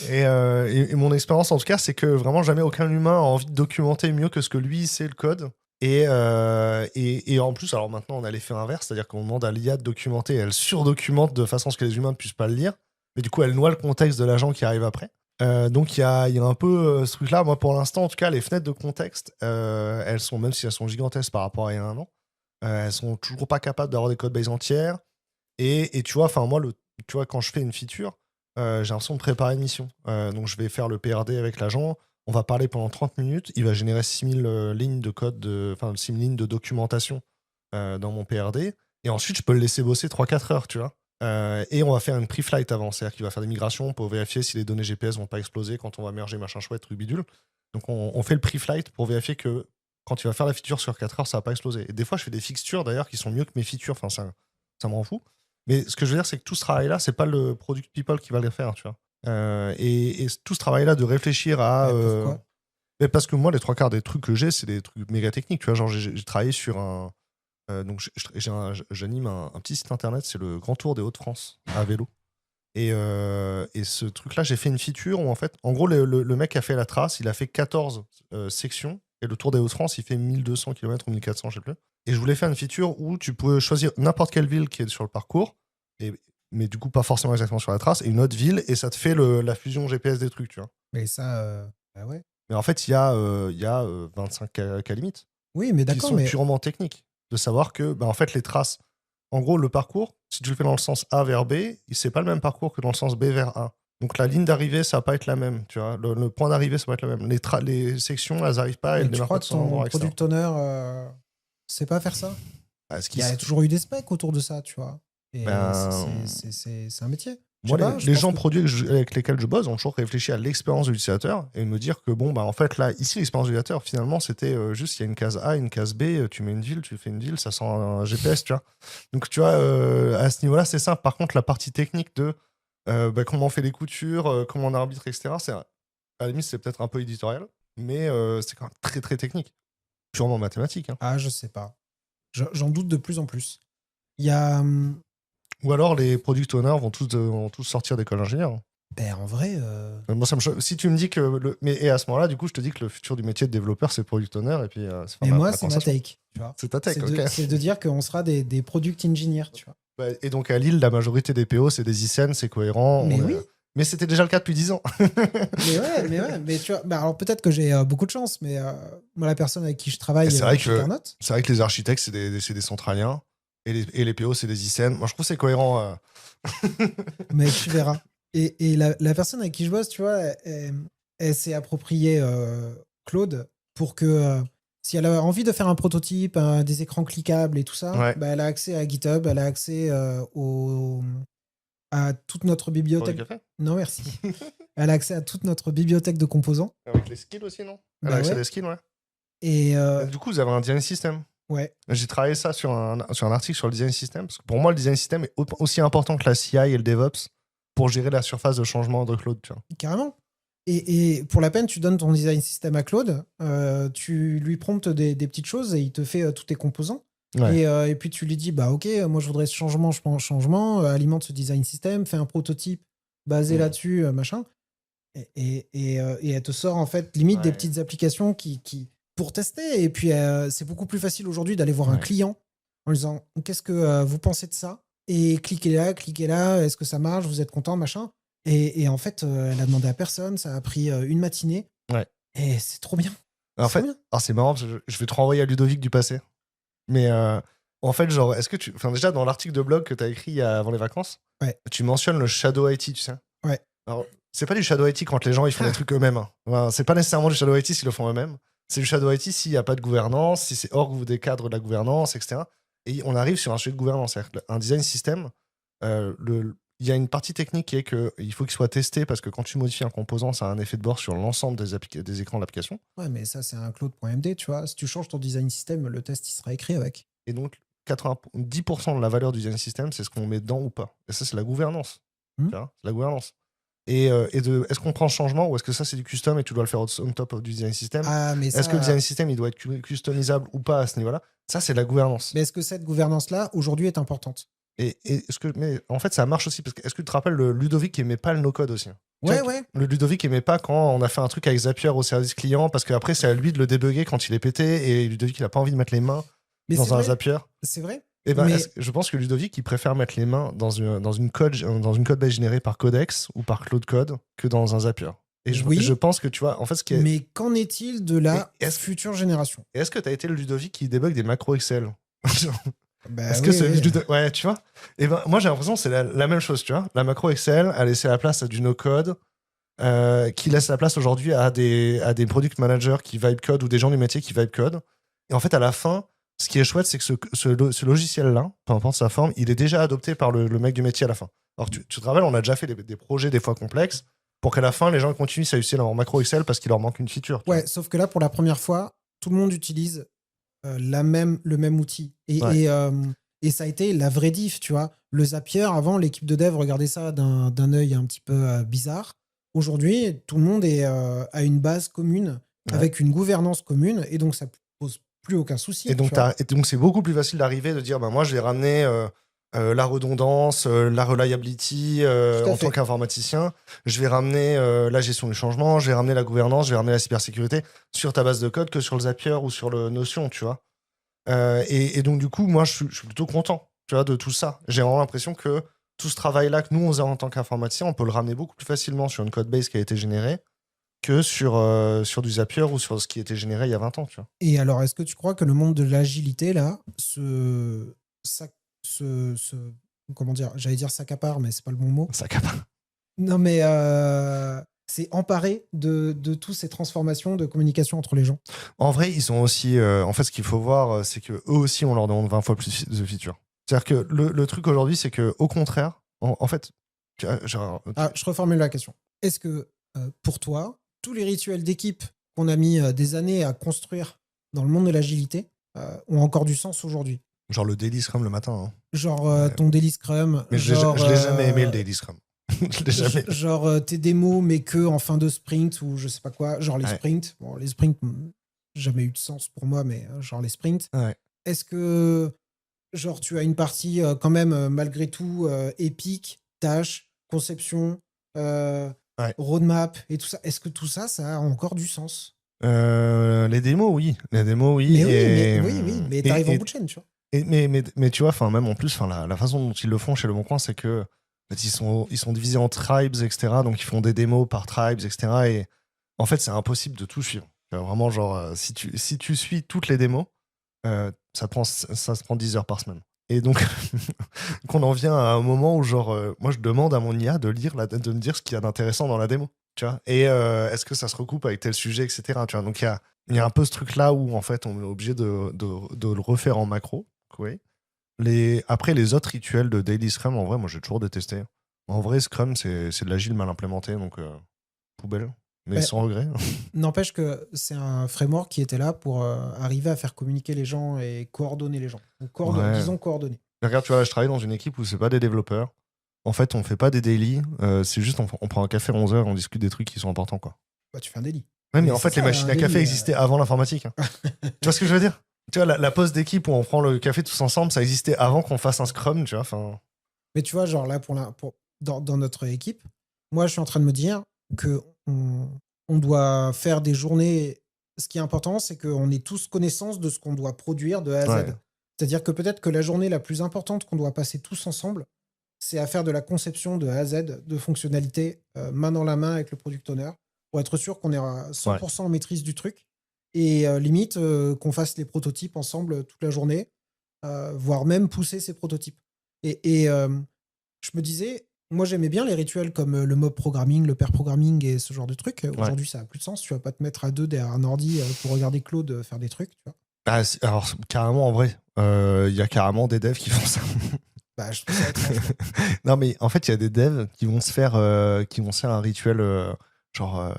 Et mon expérience, en tout cas, c'est que vraiment jamais aucun humain a envie de documenter mieux que ce que lui sait le code. Et en plus, alors maintenant, on a l'effet inverse, c'est-à-dire qu'on demande à l'IA de documenter, elle surdocumente de façon à ce que les humains ne puissent pas le lire. Mais du coup, elle noie le contexte de l'agent qui arrive après. Donc il y a un peu ce truc-là. Moi, pour l'instant, en tout cas, les fenêtres de contexte, elles sont, même si elles sont gigantesques par rapport à il y a un an, elles sont toujours pas capables d'avoir des codes base entières. Et tu vois, enfin moi, tu vois, quand je fais une feature, j'ai l'impression de préparer une mission. Donc je vais faire le PRD avec l'agent. On va parler pendant 30 minutes. Il va générer 6000 lignes de code, enfin 6000 lignes de documentation dans mon PRD. Et ensuite, je peux le laisser bosser 3-4 heures, tu vois. Et on va faire une pre-flight avant. C'est-à-dire qu'il va faire des migrations pour vérifier si les données GPS vont pas exploser quand on va merger machin chouette, truc bidule. Donc on fait le pre-flight pour vérifier que quand il va faire la feature sur 4 heures, ça va pas exploser. Et des fois, je fais des fixtures d'ailleurs qui sont mieux que mes features. Enfin, ça m'en fout. Mais ce que je veux dire, c'est que tout ce travail-là, c'est pas le product people qui va le faire, tu vois. Et tout ce travail-là de réfléchir à. Mais pourquoi? Mais parce que moi, les trois quarts des trucs que j'ai, c'est des trucs méga techniques. Tu vois, genre, j'ai travaillé sur un. Donc, j'anime un petit site internet, c'est le Grand Tour des Hauts-de-France à vélo. Et ce truc-là, j'ai fait une feature où, en fait, en gros, le mec qui a fait la trace, il a fait 14 sections. Et le Tour des Hauts-de-France, il fait 1200 km ou 1400, je sais plus. Et je voulais faire une feature où tu pouvais choisir n'importe quelle ville qui est sur le parcours, mais du coup, pas forcément exactement sur la trace, et une autre ville, et ça te fait la fusion GPS des trucs, tu vois. Mais ça, bah ouais. Mais en fait, il y a 25 cas limites Oui, mais qui d'accord, sont mais purement techniques. De savoir que, bah, en fait, les traces, en gros, le parcours, si tu le fais dans le sens A vers B, c'est pas le même parcours que dans le sens B vers A. Donc la ligne d'arrivée, ça va pas être la même, tu vois. Le point d'arrivée, ça va être le même. Les sections, elles arrivent pas, elles mais tu démarrent pas crois de que son ton endroit, etc. product owner sait pas faire ça? Ah, ce Il qui, y a toujours eu des specs autour de ça, tu vois. Et ben, c'est un métier. Je sais moi, pas, je les pense gens que. produits avec lesquels je bosse ont toujours réfléchi à l'expérience de l'utilisateur et me dire que, bon, bah, en fait, là, ici, l'expérience de l'utilisateur, finalement, c'était juste, il y a une case A, une case B, tu mets une ville, tu fais une ville, ça sent un GPS, tu vois. Donc, tu vois, à ce niveau-là, c'est simple. Par contre, la partie technique de bah, comment on fait les coutures, comment on arbitre, etc., à la limite, c'est peut-être un peu éditorial, mais c'est quand même très, très technique. Purement mathématique, hein. Ah, je sais pas. J'en doute de plus en plus. Il y a. Ou alors, les product owners vont tous sortir d'école d'ingénieur. Ben, en vrai. Moi, si tu me dis que. Et à ce moment-là, du coup, je te dis que le futur du métier de développeur, c'est product owner, et puis c'est faire Mais moi, la c'est ma conversation. take. Tu vois. C'est ta tech, ok. C'est de dire qu'on sera des product engineers, tu vois. Bah, et donc, à Lille, la majorité des PO, c'est des ICN, c'est cohérent. Mais oui. Mais c'était déjà le cas depuis 10 ans. mais tu vois. Bah, alors peut-être que j'ai beaucoup de chance, mais moi, la personne avec qui je travaille C'est vrai chez que Carnot. c'est vrai que les architectes, c'est des centraliens. Et les PO, c'est des ICN. Moi, je trouve que c'est cohérent. Mais tu verras. Et la personne avec qui je bosse, tu vois, elle s'est appropriée Claude pour que si elle a envie de faire un prototype, des écrans cliquables et tout ça, Ouais. bah, elle a accès à GitHub, elle a accès à toute notre Pour le bibliothèque. café Non, merci. Elle a accès à toute notre bibliothèque de composants. Avec les skills aussi, non Elle Bah a accès à ouais. des skills, ouais. Et Du coup, vous avez un design system. ouais. J'ai travaillé ça sur un article sur le design system, parce que pour moi, le design system est aussi important que la CI et le DevOps pour gérer la surface de changement de Claude, tu vois. Carrément. Et pour la peine, tu donnes ton design system à Claude, tu lui promptes des petites choses et il te fait tous tes composants. Ouais. Et puis tu lui dis, bah ok, moi je voudrais ce changement, je prends un changement, alimente ce design system, fais un prototype basé là-dessus, machin. Et elle te sort en fait limite des Ouais. petites applications qui pour tester. Et puis, c'est beaucoup plus facile aujourd'hui d'aller voir un Ouais. client en lui disant qu'est-ce que vous pensez de ça? Et cliquez là, est-ce que ça marche? Vous êtes content, machin? Et en fait, elle a demandé à personne, ça a pris une matinée. Ouais. Et c'est trop bien. En C'est trop fait, bien. alors c'est marrant parce que je vais te renvoyer à Ludovic du passé. Mais en fait, genre, est-ce que tu. Enfin, déjà, dans l'article de blog que tu as écrit avant les vacances, Ouais. tu mentionnes le Shadow IT, tu sais. Ouais. Alors, c'est pas du Shadow IT quand les gens ils font des trucs eux-mêmes. Hein. Enfin, c'est pas nécessairement du Shadow IT s'ils le font eux-mêmes. C'est du Shadow IT s'il n'y a pas de gouvernance, si c'est hors des cadres de la gouvernance, etc. Et on arrive sur un sujet de gouvernance. C'est-à-dire qu'un design system, il y a une partie technique qui est qu'il faut qu'il soit testé parce que quand tu modifies un composant, ça a un effet de bord sur l'ensemble des écrans de l'application. Ouais, mais ça, c'est un Claude.md, tu vois. Si tu changes ton design system, le test, il sera écrit avec. Et donc, 10% de la valeur du design system, c'est ce qu'on met dedans ou pas. Et ça, c'est la gouvernance. Hmm. Tu vois, c'est la gouvernance. Est-ce qu'on prend ce changement ou est-ce que ça, c'est du custom et tu dois le faire on top du design system? Ah, mais Est-ce que le ça. design system, il doit être customisable ou pas à ce niveau-là? Ça, c'est la gouvernance. Mais est-ce que cette gouvernance-là, aujourd'hui, est importante? Mais en fait, ça marche aussi. Parce que, est-ce que tu te rappelles le Ludovic qui aimait pas le no-code aussi? Ouais, Tiens, ouais. Le Ludovic aimait pas quand on a fait un truc avec Zapier au service client parce qu'après, c'est à lui de le débugger quand il est pété et Ludovic, il a pas envie de mettre les mains Mais c'est dans un vrai. Zapier. C'est vrai. Eh ben, Mais je pense que Ludovic, il préfère mettre les mains dans une code base générée par Codex ou par Cloud Code que dans un Zapier. Et oui. je pense que tu vois, en fait, ce qui est. Mais qu'en est-il de la future génération? Est-ce que tu as été le Ludovic qui débug des macros Excel? Bah, Est-ce oui, que ce oui. ouais, tu vois? Et ben, moi, j'ai l'impression que c'est la même chose, tu vois. La macro Excel a laissé la place à du no-code qui laisse la place aujourd'hui à des product managers qui vibe code ou des gens du métier qui vibe code. Et en fait, à la fin, ce qui est chouette, c'est que ce logiciel-là, peu importe sa forme, il est déjà adopté par le mec du métier à la fin. Alors, tu te rappelles, on a déjà fait des projets des fois complexes pour qu'à la fin, les gens continuent à utiliser leur macro Excel parce qu'il leur manque une feature. Ouais, sauf que là, pour la première fois, tout le monde utilise le même outil. Ouais. Et ça a été la vraie diff, tu vois. Le Zapier, avant, l'équipe de dev regardait ça d'un œil un petit peu bizarre. Aujourd'hui, tout le monde a une base commune, avec une gouvernance commune, et donc ça pose plus aucun souci. Et donc, c'est beaucoup plus facile d'arriver, de dire, bah, moi, je vais ramener la redondance, la reliability en tant qu'informaticien. Je vais ramener la gestion du changement, je vais ramener la gouvernance, je vais ramener la cybersécurité sur ta base de code que sur le Zapier ou sur le Notion, tu vois. Et donc, du coup, moi, je suis plutôt content, tu vois, de tout ça. J'ai vraiment l'impression que tout ce travail-là que nous, on faisait en tant qu'informaticien, on peut le ramener beaucoup plus facilement sur une code base qui a été générée que sur du Zapier ou sur ce qui était généré il y a 20 ans, tu vois. Et alors, est-ce que tu crois que le monde de l'agilité, là, comment dire, j'allais dire s'accapare, mais c'est pas le bon mot. S'accapare. Non, mais c'est emparé de toutes ces transformations de communication entre les gens. En vrai, ils sont aussi. En fait, ce qu'il faut voir, c'est qu'eux aussi, on leur demande 20 fois plus de features. C'est-à-dire que le truc aujourd'hui, c'est qu'au contraire, en fait. Je reformule la question. Est-ce que pour toi, tous les rituels d'équipe qu'on a mis des années à construire dans le monde de l'agilité ont encore du sens aujourd'hui? Genre le daily scrum le matin. Hein. Genre ton daily scrum. Mais je l'ai jamais aimé le daily scrum. Je l'ai jamais. Genre tes démos, mais que en fin de sprint ou je sais pas quoi. Genre les sprints. Bon, les sprints, jamais eu de sens pour moi, mais genre les sprints. Ouais. Est-ce que genre tu as une partie quand même malgré tout épique, tâche, conception, roadmap et tout ça? Est-ce que tout ça, ça a encore du sens? Les démos, oui. Les démos, oui. Mais t'arrives en bout de chaîne, tu vois. Mais tu vois, même en plus, la façon dont ils le font chez Le Bon Coin, c'est que en fait, ils sont divisés en tribes, etc. Donc ils font des démos par tribes, etc. Et en fait, c'est impossible de tout suivre. Vraiment, genre, si tu suis toutes les démos, ça se prend 10 heures par semaine. Et donc, qu'on en vient à un moment où, genre, moi, je demande à mon IA de me dire ce qu'il y a d'intéressant dans la démo. Tu vois, et est-ce que ça se recoupe avec tel sujet, etc. Tu vois, donc, il y a un peu ce truc-là où, en fait, on est obligé de le refaire en macro. Oui. Après, les autres rituels de Daily Scrum, en vrai, moi, j'ai toujours détesté. En vrai, Scrum, c'est de l'agile mal implémenté, donc poubelle. Mais sans regret. N'empêche que c'est un framework qui était là pour arriver à faire communiquer les gens et coordonner les gens. Donc, disons coordonner. Regarde, tu vois, là, je travaille dans une équipe où c'est pas des développeurs. En fait, on fait pas des daily. C'est juste, on prend un café à 11h et on discute des trucs qui sont importants, quoi. Bah, tu fais un daily. Ouais, mais en fait, les machines à café existaient avant l'informatique. Hein. Tu vois ce que je veux dire? Tu vois, la pause d'équipe où on prend le café tous ensemble, ça existait avant qu'on fasse un scrum, tu vois. Fin... Mais tu vois, genre là, dans notre équipe, moi, je suis en train de me dire que on doit faire des journées ce qui est important, c'est qu'on ait tous connaissance de ce qu'on doit produire de A à Ouais, Z. C'est-à-dire que peut-être que la journée la plus importante qu'on doit passer tous ensemble, c'est à faire de la conception de A à Z, de fonctionnalités, main dans la main avec le product owner, pour être sûr qu'on est à ouais. 100% en maîtrise du truc et limite, qu'on fasse les prototypes ensemble toute la journée, voire même pousser ces prototypes. Et je me disais, moi j'aimais bien les rituels comme le mob programming, le pair programming et ce genre de trucs. Ouais. Aujourd'hui, ça a plus de sens. Tu vas pas te mettre à deux derrière un ordi pour regarder Claude faire des trucs, tu vois. Ah, alors, carrément, en vrai, il y a carrément des devs qui font ça. Bah, je trouve ça étrange, quoi. Non, mais en fait, il y a des devs qui vont se faire un rituel, genre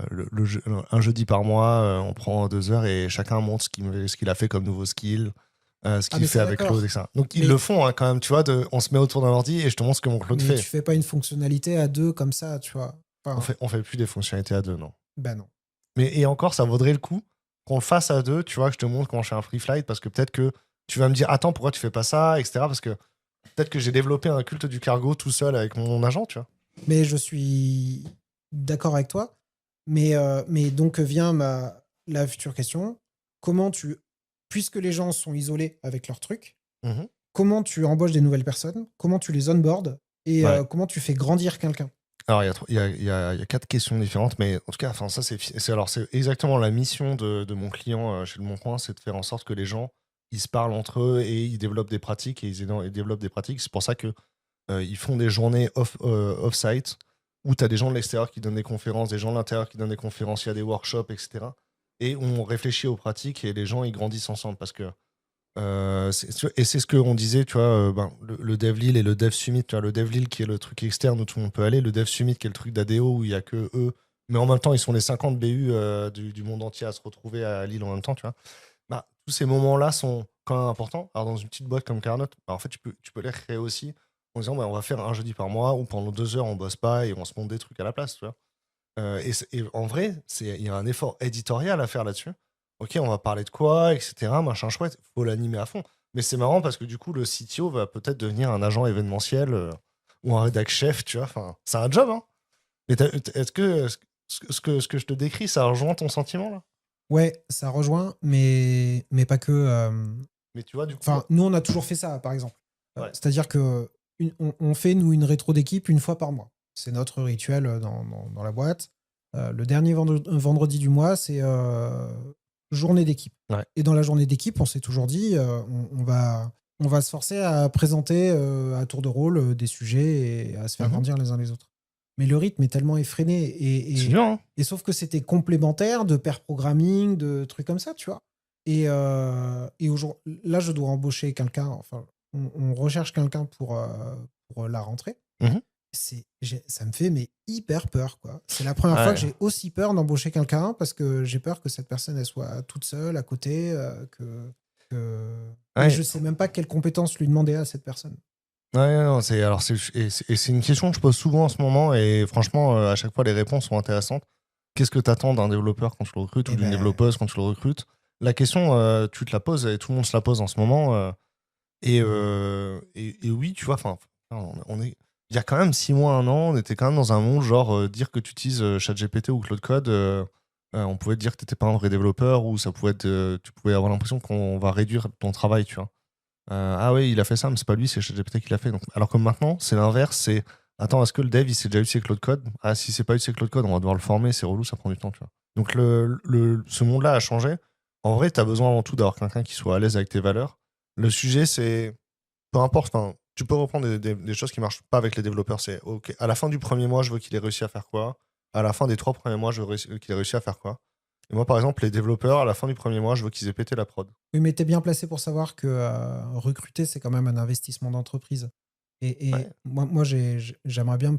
un jeudi par mois, on prend 2 heures et chacun montre ce qu'il a fait comme nouveau skill, ce Ah, qu'il mais fait ça, avec Claude, d'accord. etc. Donc, ils le Mais, font hein, quand même, tu vois, on se met autour d'un ordi et je te montre ce que mon Claude mais tu fait. fais pas une fonctionnalité à deux comme ça, tu vois. Enfin, On fait plus des fonctionnalités à deux, non. bah non. Et encore, ça vaudrait le coup qu'on le fasse à deux, tu vois, que je te montre comment je fais un free flight, parce que peut-être que tu vas me dire, attends, pourquoi tu fais pas ça, etc. Parce que peut-être que j'ai développé un culte du cargo tout seul avec mon agent, tu vois. Mais je suis d'accord avec toi. Mais donc vient la future question. Comment tu, puisque les gens sont isolés avec leurs trucs, Mhm. comment tu embauches des nouvelles personnes? Comment tu les onboardes? Et Ouais. comment tu fais grandir quelqu'un? Alors, il y a 4 questions différentes, mais en tout cas, enfin, ça, c'est exactement la mission de mon client chez Le Bon Coin, c'est de faire en sorte que les gens, ils se parlent entre eux et ils développent des pratiques et ils développent des pratiques. C'est pour ça que ils font des journées off-site où tu as des gens de l'extérieur qui donnent des conférences, des gens de l'intérieur qui donnent des conférences, il y a des workshops, etc. Et on réfléchit aux pratiques et les gens, ils grandissent ensemble parce que et c'est ce qu'on disait, tu vois, le Dev Lille et le Dev Summit, tu vois, le Dev Lille qui est le truc externe où tout le monde peut aller, le Dev Summit qui est le truc d'ADO où il y a que eux, mais en même temps, ils sont les 50 BU du monde entier à se retrouver à Lille en même temps, tu vois. Bah, tous ces moments-là sont quand même importants. Alors, dans une petite boîte comme Carnot, bah, en fait, tu peux les recréer aussi en disant, bah, on va faire un jeudi par mois où pendant 2 heures, on bosse pas et on se monte des trucs à la place, tu vois. Et en vrai, il y a un effort éditorial à faire là-dessus. Ok, on va parler de quoi, etc. Machin chouette, faut l'animer à fond. Mais c'est marrant parce que du coup, le CTO va peut-être devenir un agent événementiel ou un rédac chef, tu vois. Enfin, c'est un job, hein. Mais est-ce que ce que je te décris, ça rejoint ton sentiment là? Ouais, ça rejoint, mais pas que. Mais tu vois, du coup, Enfin, nous, on a toujours fait ça, par exemple. ouais. C'est-à-dire que on fait, nous, une rétro d'équipe une fois par mois. C'est notre rituel dans la boîte. Le dernier vendredi du mois, c'est journée d'équipe. Ouais. Et dans la journée d'équipe, on s'est toujours dit, on va se forcer à présenter à tour de rôle des sujets et à se faire Mhm. grandir les uns les autres. Mais le rythme est tellement effréné. C'est dur, hein. Et sauf que c'était complémentaire de pair programming, de trucs comme ça, tu vois. Et aujourd'hui, là, je dois embaucher quelqu'un. Enfin, on recherche quelqu'un pour la rentrée. Mhm. Ça me fait mais hyper peur, quoi. C'est la première fois que Ouais. j'ai aussi peur d'embaucher quelqu'un parce que j'ai peur que cette personne elle soit toute seule à côté, et Ouais. je sais même pas quelles compétences lui demander à cette personne. Ouais, non, c'est une question que je pose souvent en ce moment et franchement, à chaque fois, les réponses sont intéressantes. Qu'est-ce que tu attends d'un développeur quand tu le recrutes ou Et d'une ben, développeuse quand tu le recrutes? La question, tu te la poses et tout le monde se la pose en ce moment. Et oui, tu vois, enfin, il y a quand même 6 mois, un an, on était quand même dans un monde genre dire que tu utilises ChatGPT ou Claude Code, on pouvait te dire que tu n'étais pas un vrai développeur ou ça pouvait être, tu pouvais avoir l'impression qu'on va réduire ton travail, tu vois. Ah oui, il a fait ça, mais c'est pas lui, c'est ChatGPT qui l'a fait. Donc, alors que maintenant, c'est l'inverse, c'est attends, est-ce que le dev il s'est déjà utilisé Claude Code? Ah, si c'est pas utilisé Claude Code, on va devoir le former, c'est relou, ça prend du temps, tu vois. Donc ce monde-là a changé. En vrai, tu as besoin avant tout d'avoir quelqu'un qui soit à l'aise avec tes valeurs. Le sujet, c'est peu importe, enfin, tu peux reprendre des choses qui marchent pas avec les développeurs. C'est ok, à la fin du premier mois, je veux qu'il ait réussi à faire quoi? À la fin des 3 premiers mois, je veux qu'il ait réussi à faire quoi? Et moi, par exemple, les développeurs, à la fin du premier mois, je veux qu'ils aient pété la prod. oui, mais t'es bien placé pour savoir que recruter, c'est quand même un investissement d'entreprise. Et Ouais. moi j'aimerais bien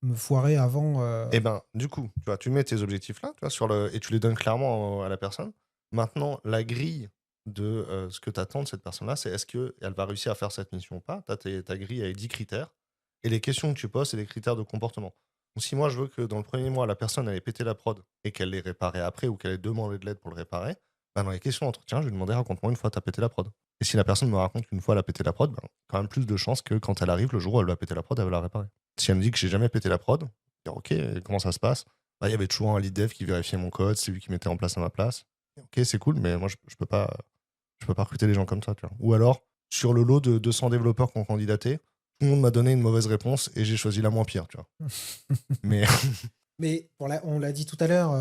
me foirer avant. Et ben, du coup, tu vois, tu mets tes objectifs là, tu vois, et tu les donnes clairement à la personne. Maintenant, la grille de ce que tu attends de cette personne-là, c'est est-ce qu'elle va réussir à faire cette mission ou pas? Ta grille avec 10 critères. Et les questions que tu poses, c'est des critères de comportement. Donc, si moi, je veux que dans le premier mois, la personne elle ait pété la prod et qu'elle l'ait réparé après ou qu'elle ait demandé de l'aide pour le réparer, ben, dans les questions d'entretien, je vais lui demander raconte-moi une fois tu as pété la prod. Et si la personne me raconte qu'une fois elle a pété la prod, ben, quand même plus de chances que quand elle arrive, le jour où elle va péter la prod, elle va la réparer. Si elle me dit que j'ai jamais pété la prod, dire ok, comment ça se passe? Bah, il y avait toujours un lead dev qui vérifiait mon code, c'est lui qui mettait en place à ma place. Ok, c'est cool, mais moi, je peux pas recruter des gens comme ça, tu vois. Ou alors, sur le lot de 200 développeurs qui ont candidaté, tout le monde m'a donné une mauvaise réponse et j'ai choisi la moins pire, tu vois. Mais Mais on l'a dit tout à l'heure,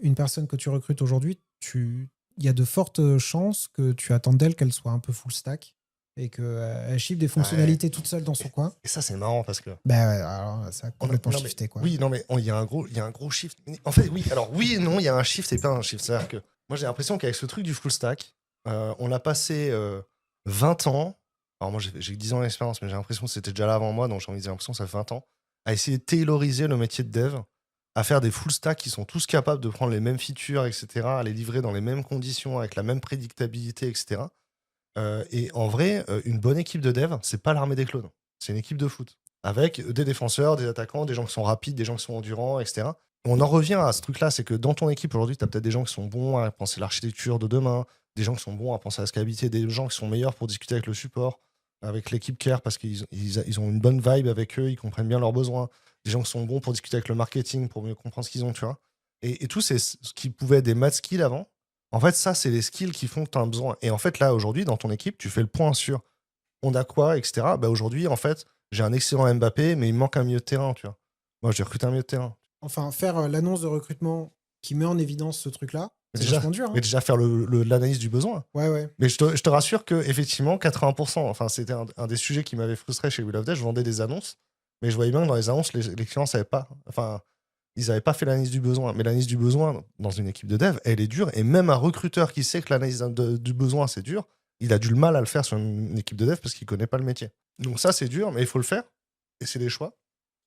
une personne que tu recrutes aujourd'hui, il y a de fortes chances que tu attendes d'elle qu'elle soit un peu full stack et qu'elle chiffre des ouais. fonctionnalités toute seule dans son coin. Et ça, c'est marrant parce que. Ben ouais, alors ça a complètement Non, mais, shifté, quoi. oui, non, mais il y a un gros shift. En fait, oui, alors oui et non, il y a un shift et pas un shift. C'est-à-dire que moi, j'ai l'impression qu'avec ce truc du full stack, on a passé 20 ans. Alors moi, j'ai que 10 ans d'expérience, mais j'ai l'impression que c'était déjà là avant moi, donc j'ai l'impression que ça fait 20 ans, à essayer de tailoriser le métier de dev, à faire des full stack qui sont tous capables de prendre les mêmes features, etc., à les livrer dans les mêmes conditions, avec la même prédictabilité, etc. Et en vrai, une bonne équipe de dev, c'est pas l'armée des clones. C'est une équipe de foot. Avec des défenseurs, des attaquants, des gens qui sont rapides, des gens qui sont endurants, etc. On en revient à ce truc-là, c'est que dans ton équipe aujourd'hui, tu as peut-être des gens qui sont bons à penser l'architecture de demain, des gens qui sont bons à penser à la scalabilité, des gens qui sont meilleurs pour discuter avec le support, avec l'équipe care parce qu'ils ont une bonne vibe avec eux, ils comprennent bien leurs besoins, des gens qui sont bons pour discuter avec le marketing, pour mieux comprendre ce qu'ils ont, tu vois. Et tout, c'est ce qui pouvait être des math skills avant. En fait, ça, c'est les skills qui font que tu as un besoin. Et en fait, là, aujourd'hui, dans ton équipe, tu fais le point sur on a quoi, etc. Bah, aujourd'hui, en fait, j'ai un excellent Mbappé, mais il me manque un milieu de terrain, tu vois. Moi, j'ai recruté un milieu de terrain. Enfin, faire l'annonce de recrutement qui met en évidence ce truc-là, Mais c'est déjà, vachement dur, mais hein. déjà faire l'analyse du besoin. Ouais, ouais. Mais je te rassure que effectivement, 80%, enfin, c'était un des sujets qui m'avait frustré chez We Love Dev. Je vendais des annonces, mais je voyais bien que dans les annonces, les clients savaient pas. Enfin, ils n'avaient pas fait l'analyse du besoin. Mais l'analyse du besoin dans une équipe de dev, elle est dure. Et même un recruteur qui sait que l'analyse du besoin, c'est dur, il a du mal à le faire sur une équipe de dev parce qu'il connaît pas le métier. Donc ça, c'est dur, mais il faut le faire. Et c'est des choix.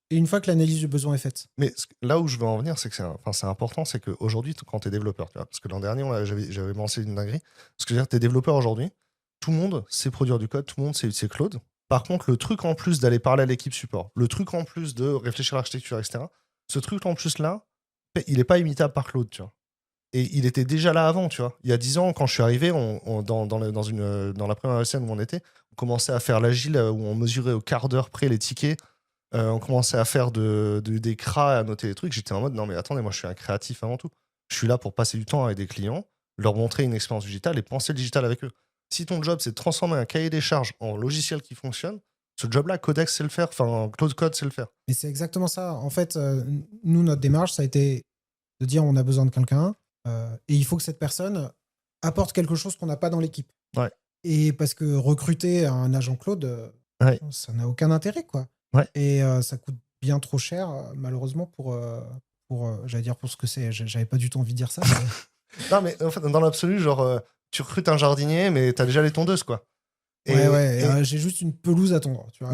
Et une fois que l'analyse du besoin est faite. Mais là où je veux en venir, c'est que c'est important, c'est qu'aujourd'hui, quand tu es développeur, tu vois, parce que l'an dernier, j'avais lancé une dinguerie, parce que tu es développeur aujourd'hui, tout le monde sait produire du code, tout le monde sait utiliser Claude. Par contre, le truc en plus d'aller parler à l'équipe support, le truc en plus de réfléchir à l'architecture, etc., ce truc en plus là, il n'est pas imitable par Claude, tu vois. Et il était déjà là avant, tu vois. Il y a 10 ans, quand je suis arrivé, dans la première scène où on était, on commençait à faire l'agile, où on mesurait au quart d'heure près les tickets. On commençait à faire des cras, à noter les trucs. J'étais en mode, non mais attendez, moi je suis un créatif avant tout. Je suis là pour passer du temps avec des clients, leur montrer une expérience digitale et penser le digital avec eux. Si ton job c'est de transformer un cahier des charges en logiciel qui fonctionne, ce job-là, Codex sait le faire, enfin Cloud Code sait le faire. Et c'est exactement ça. En fait, nous, notre démarche, ça a été de dire on a besoin de quelqu'un et il faut que cette personne apporte quelque chose qu'on n'a pas dans l'équipe. Ouais. Et parce que recruter un agent Claude, Ouais. ça n'a aucun intérêt, quoi. Ouais. Et ça coûte bien trop cher, malheureusement, pour j'allais dire pour ce que c'est. J'avais pas du tout envie de dire ça. Mais... Non, mais en fait, dans l'absolu, genre, tu recrutes un jardinier, mais t'as déjà les tondeuses, quoi. J'ai juste une pelouse à tondre. Tu vois,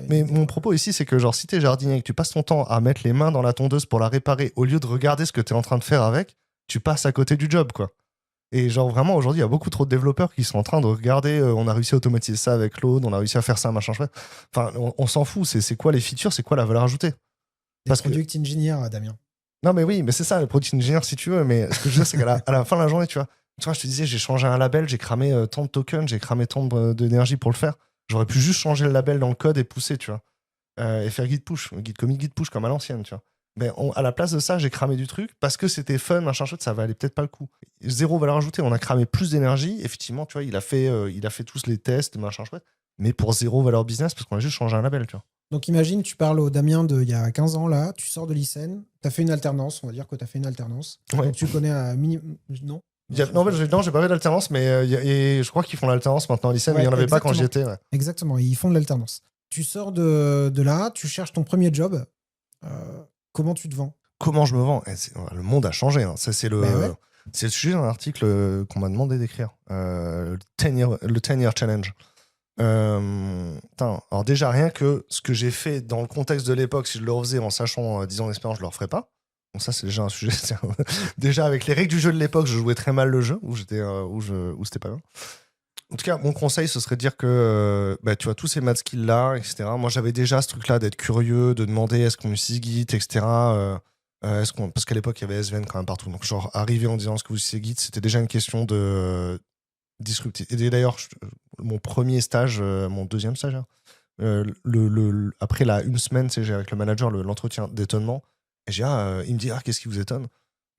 mais mon propos ici, c'est que genre, si t'es jardinier et que tu passes ton temps à mettre les mains dans la tondeuse pour la réparer, au lieu de regarder ce que t'es en train de faire avec, tu passes à côté du job, quoi. Et genre, vraiment, aujourd'hui, il y a beaucoup trop de développeurs qui sont en train de regarder, on a réussi à automatiser ça avec Claude, on a réussi à faire ça, machin chouette. Enfin, on s'en fout, c'est quoi les features, c'est quoi la valeur ajoutée. Parce product engineer, Damien. Non, mais oui, mais c'est ça, le product engineer, si tu veux. Mais ce que je veux dire, c'est qu'à la fin de la journée, tu vois, je te disais, j'ai changé un label, j'ai cramé tant de tokens, j'ai cramé tant d'énergie pour le faire. J'aurais pu juste changer le label dans le code et pousser, tu vois. Et faire git push, git commit, git push comme à l'ancienne, tu vois. Mais à la place de ça, j'ai cramé du truc parce que c'était fun, machin chouette, ça valait peut-être pas le coup. Zéro valeur ajoutée, on a cramé plus d'énergie. Effectivement, tu vois, il a fait tous les tests, machin chouette, mais pour zéro valeur business parce qu'on a juste changé un label, tu vois. Donc imagine, tu parles au Damien d'il y a 15 ans, là, tu sors de l'ICEN, tu as fait une alternance, on va dire que tu as fait une alternance. Ouais. Donc tu connais un minimum. Non en fait, j'ai pas fait d'alternance, mais je crois qu'ils font l'alternance maintenant à l'ICEN, mais il n'y en avait pas quand j'y étais. Ouais. Exactement, ils font de l'alternance. Tu sors de là, tu cherches ton premier job. Comment tu te vends? Comment je me vends? Le monde a changé. Hein. Ça, c'est le sujet d'un article qu'on m'a demandé d'écrire. Le 10-year challenge. Alors déjà, rien que ce que j'ai fait dans le contexte de l'époque, si je le refaisais en sachant 10 ans d'expérience, je le referais pas. Donc ça, c'est déjà un sujet. Déjà, avec les règles du jeu de l'époque, je jouais très mal le jeu, où c'était pas bien. En tout cas, mon conseil, ce serait de dire que tu vois, tous ces math skills-là, etc. Moi, j'avais déjà ce truc-là d'être curieux, de demander est-ce qu'on utilise Git, etc. Parce qu'à l'époque, il y avait SVN quand même partout. Donc, genre, arriver en disant est-ce que vous utilisez Git, c'était déjà une question de disruptive. Et d'ailleurs, mon premier stage, mon deuxième stage, après une semaine, j'ai avec le manager l'entretien d'étonnement. Et il me dit qu'est-ce qui vous étonne?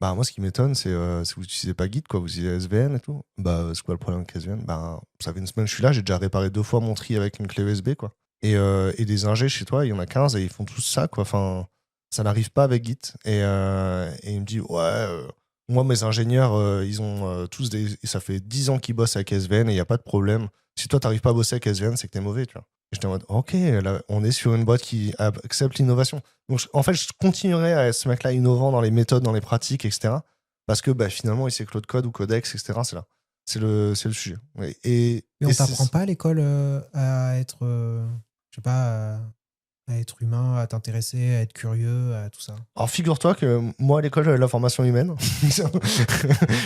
Bah, moi, ce qui m'étonne, c'est que vous n'utilisez pas Git, quoi. Vous utilisez SVN et tout. Bah, c'est quoi le problème avec SVN? Bah, ça fait une semaine que je suis là, j'ai déjà réparé 2 fois mon tri avec une clé USB, quoi. Et des ingés chez toi, il y en a 15 et ils font tous ça, quoi. Enfin, ça n'arrive pas avec Git. Et il me dit, ouais, moi, mes ingénieurs, ils ont tous des. Ça fait 10 ans qu'ils bossent avec SVN et il n'y a pas de problème. Si toi, t'arrives pas à bosser avec SVN, c'est que t'es mauvais, tu vois. Et j'étais en mode, ok, là, on est sur une boîte qui accepte l'innovation. Donc, en fait, je continuerai à être ce mec-là innovant dans les méthodes, dans les pratiques, etc. Parce que bah, finalement, il sait que l'autre code ou codex, etc. C'est là. C'est le sujet. Mais on t'apprend pas à l'école à être, je sais pas, à être humain, à t'intéresser, à être curieux, à tout ça. Alors, figure-toi que moi, à l'école, j'avais la formation humaine.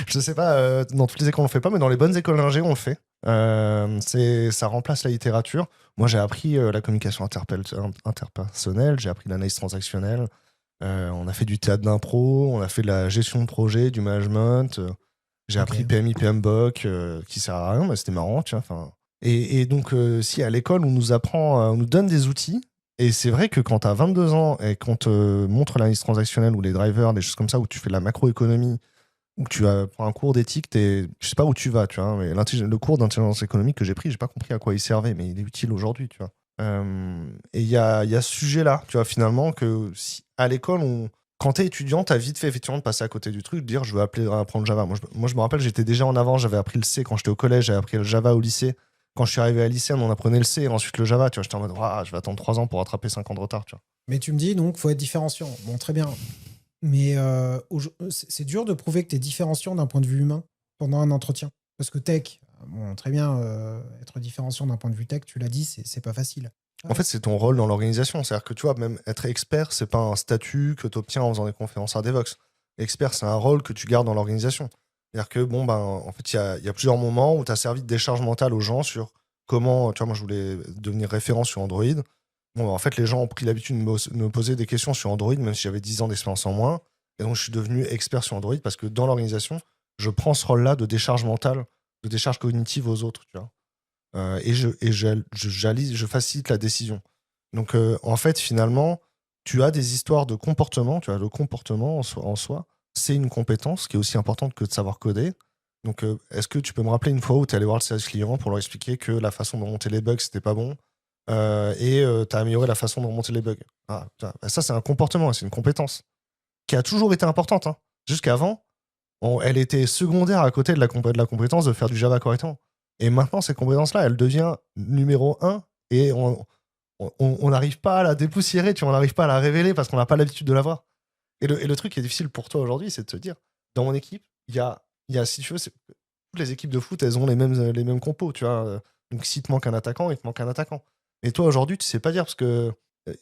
Je sais pas, dans toutes les écoles, on le fait pas, mais dans les bonnes écoles d'ingé, on le fait. Ça remplace la littérature. Moi, j'ai appris la communication interpersonnelle, j'ai appris l'analyse transactionnelle. On a fait du théâtre d'impro, on a fait de la gestion de projet, du management. J'ai appris PMI, PMBOK, qui sert à rien, mais c'était marrant, tu vois. Et donc, si à l'école, on nous apprend, on nous donne des outils, et c'est vrai que quand tu as 22 ans et qu'on te montre l'analyse transactionnelle ou les drivers, des choses comme ça, où tu fais de la macroéconomie, ou que tu prends un cours d'éthique, je sais pas où tu vas, tu vois. Mais le cours d'intelligence économique que j'ai pris, j'ai pas compris à quoi il servait, mais il est utile aujourd'hui, tu vois. Et il y a ce sujet-là, tu vois, finalement, que si à l'école, quand t'es étudiant, t'as vite fait effectivement de passer à côté du truc, de dire je veux apprendre Java. Moi, je me rappelle, j'étais déjà en avance, j'avais appris le C quand j'étais au collège, j'avais appris le Java au lycée. Quand je suis arrivé à lycée, on apprenait le C et ensuite le Java, tu vois. J'étais en mode, je vais attendre 3 ans pour rattraper 5 ans de retard, tu vois. Mais tu me dis donc, faut être différenciant. Bon, très bien. Mais c'est dur de prouver que tu es différenciant d'un point de vue humain pendant un entretien. Parce que tech, bon, très bien, être différenciant d'un point de vue tech, tu l'as dit, c'est pas facile. En fait, c'est ton rôle dans l'organisation. C'est-à-dire que tu vois, même être expert, c'est pas un statut que tu obtiens en faisant des conférences à Devox. Expert, c'est un rôle que tu gardes dans l'organisation. C'est-à-dire que, bon, ben, en fait, il y a plusieurs moments où tu as servi de décharge mentale aux gens sur comment, tu vois, moi, je voulais devenir référent sur Android. Bon, ben, en fait, les gens ont pris l'habitude de me poser des questions sur Android, même si j'avais 10 ans d'expérience en moins. Et donc, je suis devenu expert sur Android parce que dans l'organisation, je prends ce rôle-là de décharge mentale, de décharge cognitive aux autres, tu vois. Je facilite la décision. Donc, en fait, finalement, tu as des histoires de comportement. Tu as le comportement en soi. C'est une compétence qui est aussi importante que de savoir coder. Donc, est-ce que tu peux me rappeler une fois où tu es allé voir le service client pour leur expliquer que la façon de remonter les bugs, c'était pas bon et tu as amélioré la façon de remonter les bugs? Ça, c'est un comportement, c'est une compétence qui a toujours été importante. Hein. Jusqu'avant, elle était secondaire à côté de la compétence de faire du Java correctement. Et maintenant, cette compétence-là, elle devient numéro 1 et on n'arrive pas à la dépoussiérer, tu vois, on n'arrive pas à la révéler parce qu'on n'a pas l'habitude de la voir. Et le truc qui est difficile pour toi aujourd'hui, c'est de te dire, dans mon équipe, il y a, si tu veux, toutes les équipes de foot, elles ont les mêmes compos, tu vois. Donc, s'il te manque un attaquant, il te manque un attaquant. Et toi, aujourd'hui, tu sais pas dire parce que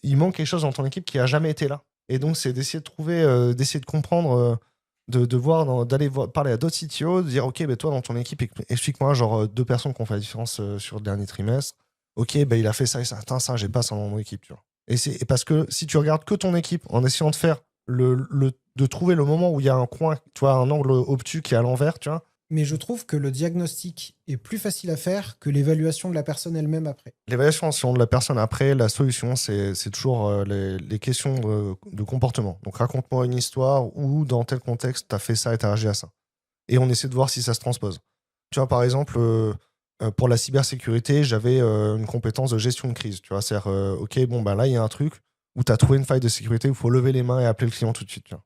il manque quelque chose dans ton équipe qui a jamais été là. Et donc, c'est d'essayer de trouver, d'essayer de comprendre, d'aller parler à d'autres CTO, de dire, ok, ben toi, dans ton équipe, explique-moi, genre, 2 personnes qui ont fait la différence sur le dernier trimestre. Ok, ben il a fait ça et ça. Attends, ça, j'ai pas ça dans mon équipe, tu vois. Et parce que si tu regardes que ton équipe en essayant de faire de trouver le moment où il y a un coin, tu vois, un angle obtus qui est à l'envers, tu vois. Mais je trouve que le diagnostic est plus facile à faire que l'évaluation de la personne elle-même après. L'évaluation de la personne après, la solution, c'est toujours les questions de comportement. Donc raconte-moi une histoire où, dans tel contexte, tu as fait ça et tu as agi à ça. Et on essaie de voir si ça se transpose. Tu vois, par exemple, pour la cybersécurité, j'avais une compétence de gestion de crise. Tu vois, c'est-à-dire, ok, bon, ben là, il y a un truc où tu as trouvé une faille de sécurité où il faut lever les mains et appeler le client tout de suite. Tu vois.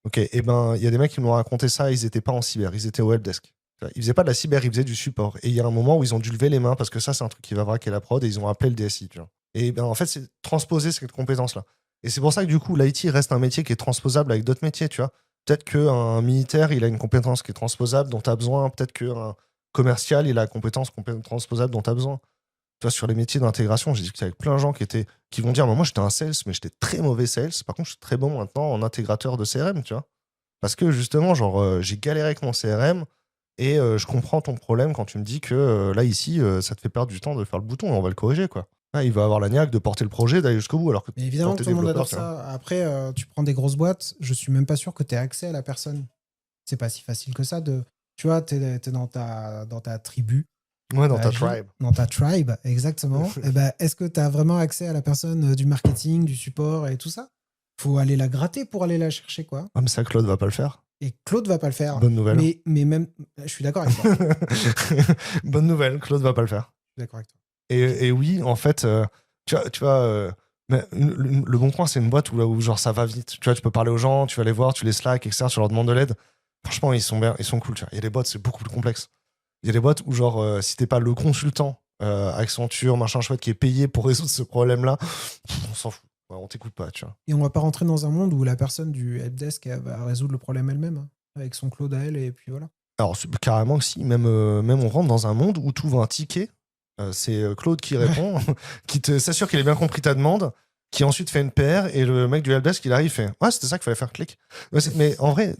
Ok, et ben, il y a des mecs qui m'ont raconté ça, ils n'étaient pas en cyber, ils étaient au helpdesk. Ils faisaient pas de la cyber, ils faisaient du support. Et il y a un moment où ils ont dû lever les mains parce que ça, c'est un truc qui va braquer la prod et ils ont appelé le DSI. Tu vois. Et ben, en fait, c'est transposer cette compétence-là. Et c'est pour ça que du coup, l'IT reste un métier qui est transposable avec d'autres métiers. Tu vois. Peut-être qu'un militaire, il a une compétence qui est transposable dont tu as besoin. Peut-être qu'un commercial, il a la compétence transposable dont tu as besoin. Tu vois, sur les métiers d'intégration, j'ai discuté avec plein de gens qui vont dire moi, j'étais un sales, mais j'étais très mauvais sales. Par contre, je suis très bon maintenant en intégrateur de CRM. Tu vois. Parce que justement, genre, j'ai galéré avec mon CRM et je comprends ton problème quand tu me dis que là, ici, ça te fait perdre du temps de faire le bouton et on va le corriger, quoi. Ah, il va avoir la niaque de porter le projet, d'aller jusqu'au bout. Alors que Mais évidemment quand que t'es tout le monde développeur, adore ça. Après, tu prends des grosses boîtes, je suis même pas sûr que tu aies accès à la personne. C'est pas si facile que ça de. Tu vois, t'es dans ta tribu. Ouais, dans ta tribe. Dans ta tribe, exactement. Et ben, est-ce que tu as vraiment accès à la personne du marketing, du support et tout ça? Faut aller la gratter pour aller la chercher, quoi. Ah, mais ça, Claude va pas le faire. Et Claude va pas le faire. Bonne nouvelle. Mais même, je suis d'accord avec toi. Bonne nouvelle, Claude va pas le faire. Je suis d'accord avec toi. Et oui, en fait, tu vois mais le Bon Coin, c'est une boîte où genre ça va vite. Tu vois, tu peux parler aux gens, tu vas les voir, tu les slack, etc. Tu leur demandes de l'aide. Franchement, ils sont bien, ils sont cool. Tu vois. Il y a des boîtes, c'est beaucoup plus complexe. Il y a des boîtes où, genre, si t'es pas le consultant Accenture, machin chouette, qui est payé pour résoudre ce problème-là, on s'en fout. Ouais, on t'écoute pas, tu vois. Et on va pas rentrer dans un monde où la personne du helpdesk elle va résoudre le problème elle-même, hein, avec son Claude à elle, et puis voilà. Alors, carrément que si. Même on rentre dans un monde où tu ouvres un ticket. C'est Claude qui répond, qui s'assure qu'il a bien compris ta demande, qui ensuite fait une PR, et le mec du helpdesk, il arrive, il fait ouais, c'était ça qu'il fallait faire, clic. Mais en vrai,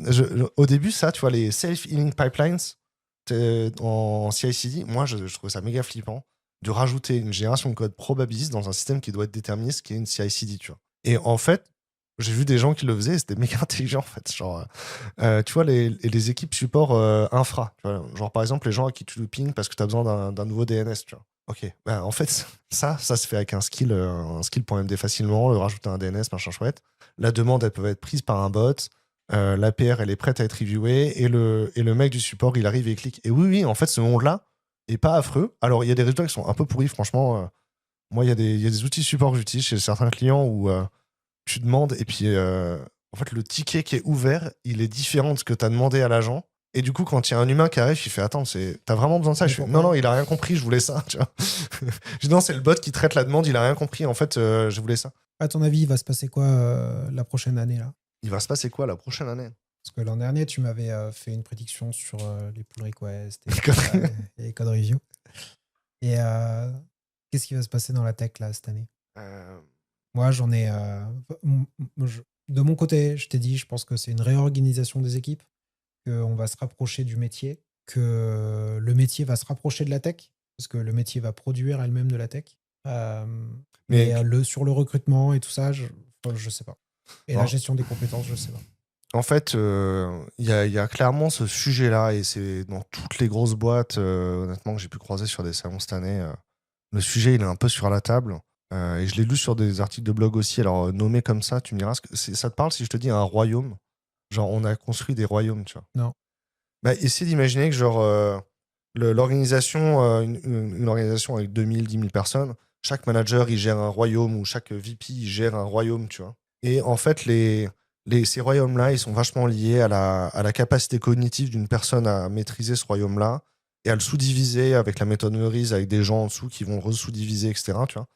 au début, ça, tu vois, les self-healing pipelines en CI/CD, moi, je trouve ça méga flippant de rajouter une génération de code probabiliste dans un système qui doit être déterministe, qui est une CI/CD, tu vois. Et en fait, j'ai vu des gens qui le faisaient, et c'était méga intelligent, en fait. Genre, tu vois, les équipes support infra, tu vois, genre par exemple, les gens à qui tu le ping parce que tu as besoin d'un nouveau DNS, tu vois. Ok, bah, en fait, ça se fait avec un skill.md facilement, le rajouter un DNS, machin chouette. La demande, elle peut être prise par un bot. L'APR, elle est prête à être reviewée. Et le mec du support, il arrive et il clique. Et oui, en fait, ce monde-là est pas affreux. Alors, il y a des résultats qui sont un peu pourris, franchement. Moi, il y a des outils support que j'utilise chez certains clients où tu demandes et puis en fait, le ticket qui est ouvert, il est différent de ce que tu as demandé à l'agent. Et du coup, quand il y a un humain qui arrive, il fait attends, t'as vraiment besoin de ça? Je fais non, il a rien compris, je voulais ça. Tu vois. Je dis non, c'est le bot qui traite la demande, il a rien compris. En fait, je voulais ça. À ton avis, il va se passer quoi la prochaine année là? Il va se passer quoi la prochaine année? Parce que l'an dernier, tu m'avais fait une prédiction sur les pull requests et les code review. Et qu'est-ce qui va se passer dans la tech là cette année? Moi, j'en ai. De mon côté, je t'ai dit, je pense que c'est une réorganisation des équipes, qu'on va se rapprocher du métier, que le métier va se rapprocher de la tech, parce que le métier va produire elle-même de la tech. Mais sur le recrutement et tout ça, je sais pas. Et la gestion des compétences, je sais pas. En fait, il y a clairement ce sujet-là, et c'est dans toutes les grosses boîtes, honnêtement, que j'ai pu croiser sur des salons cette année. Le sujet, il est un peu sur la table. Et je l'ai lu sur des articles de blog aussi. Alors, nommé comme ça, tu me diras, ça te parle si je te dis un royaume? Genre, on a construit des royaumes, tu vois. Non. Bah, essaie d'imaginer que, genre, l'organisation, une organisation avec 2000, 10 000 personnes, chaque manager, il gère un royaume, ou chaque VP, il gère un royaume, tu vois. Et en fait, ces royaumes-là, ils sont vachement liés à la capacité cognitive d'une personne à maîtriser ce royaume-là et à le sous-diviser avec la méthode Meurice, avec des gens en dessous qui vont re-sous-diviser, etc. Tu vois.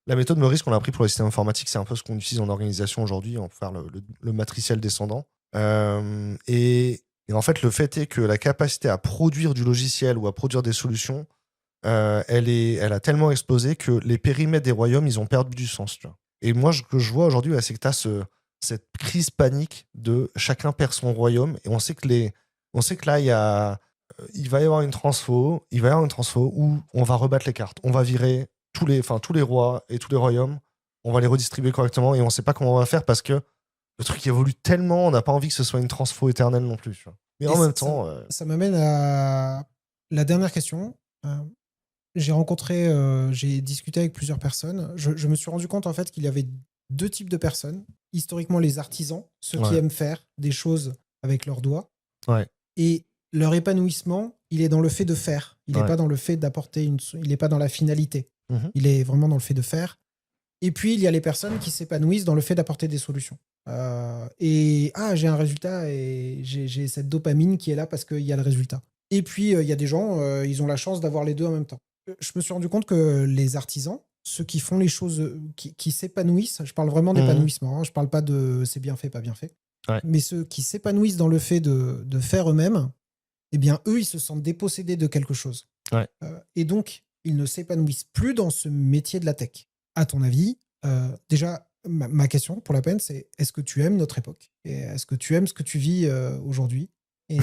La méthode Meurice qu'on a appris pour le système informatique, c'est un peu ce qu'on utilise en organisation aujourd'hui, pour faire le matriciel descendant. Et en fait, le fait est que la capacité à produire du logiciel ou à produire des solutions, elle a tellement explosé que les périmètres des royaumes, ils ont perdu du sens. Tu vois. Et moi, ce que je vois aujourd'hui, c'est que tu as cette crise panique de chacun perd son royaume. Et on sait que là, il va y avoir une transfo où on va rebattre les cartes. On va virer tous les rois et tous les royaumes. On va les redistribuer correctement et on ne sait pas comment on va faire parce que le truc évolue tellement, on n'a pas envie que ce soit une transfo éternelle non plus. Tu vois. Mais en même temps... Ça m'amène à la dernière question. J'ai discuté avec plusieurs personnes. Je me suis rendu compte en fait qu'il y avait deux types de personnes. Historiquement, les artisans, ceux qui aiment faire des choses avec leurs doigts. Ouais. Et leur épanouissement, il est dans le fait de faire. Il n'est pas dans le fait d'apporter il n'est pas dans la finalité. Il est vraiment dans le fait de faire. Et puis, il y a les personnes qui s'épanouissent dans le fait d'apporter des solutions. J'ai un résultat et j'ai cette dopamine qui est là parce qu'il y a le résultat. Et puis, il y a des gens, ils ont la chance d'avoir les deux en même temps. Je me suis rendu compte que les artisans, ceux qui font les choses, qui s'épanouissent, je parle vraiment d'épanouissement, hein, je parle pas de c'est bien fait, pas bien fait, mais ceux qui s'épanouissent dans le fait de faire eux-mêmes, eh bien, eux, ils se sentent dépossédés de quelque chose. Et donc, ils ne s'épanouissent plus dans ce métier de la tech. À ton avis, déjà, ma question pour la peine, c'est est-ce que tu aimes notre époque? Et est-ce que tu aimes ce que tu vis aujourd'hui? Et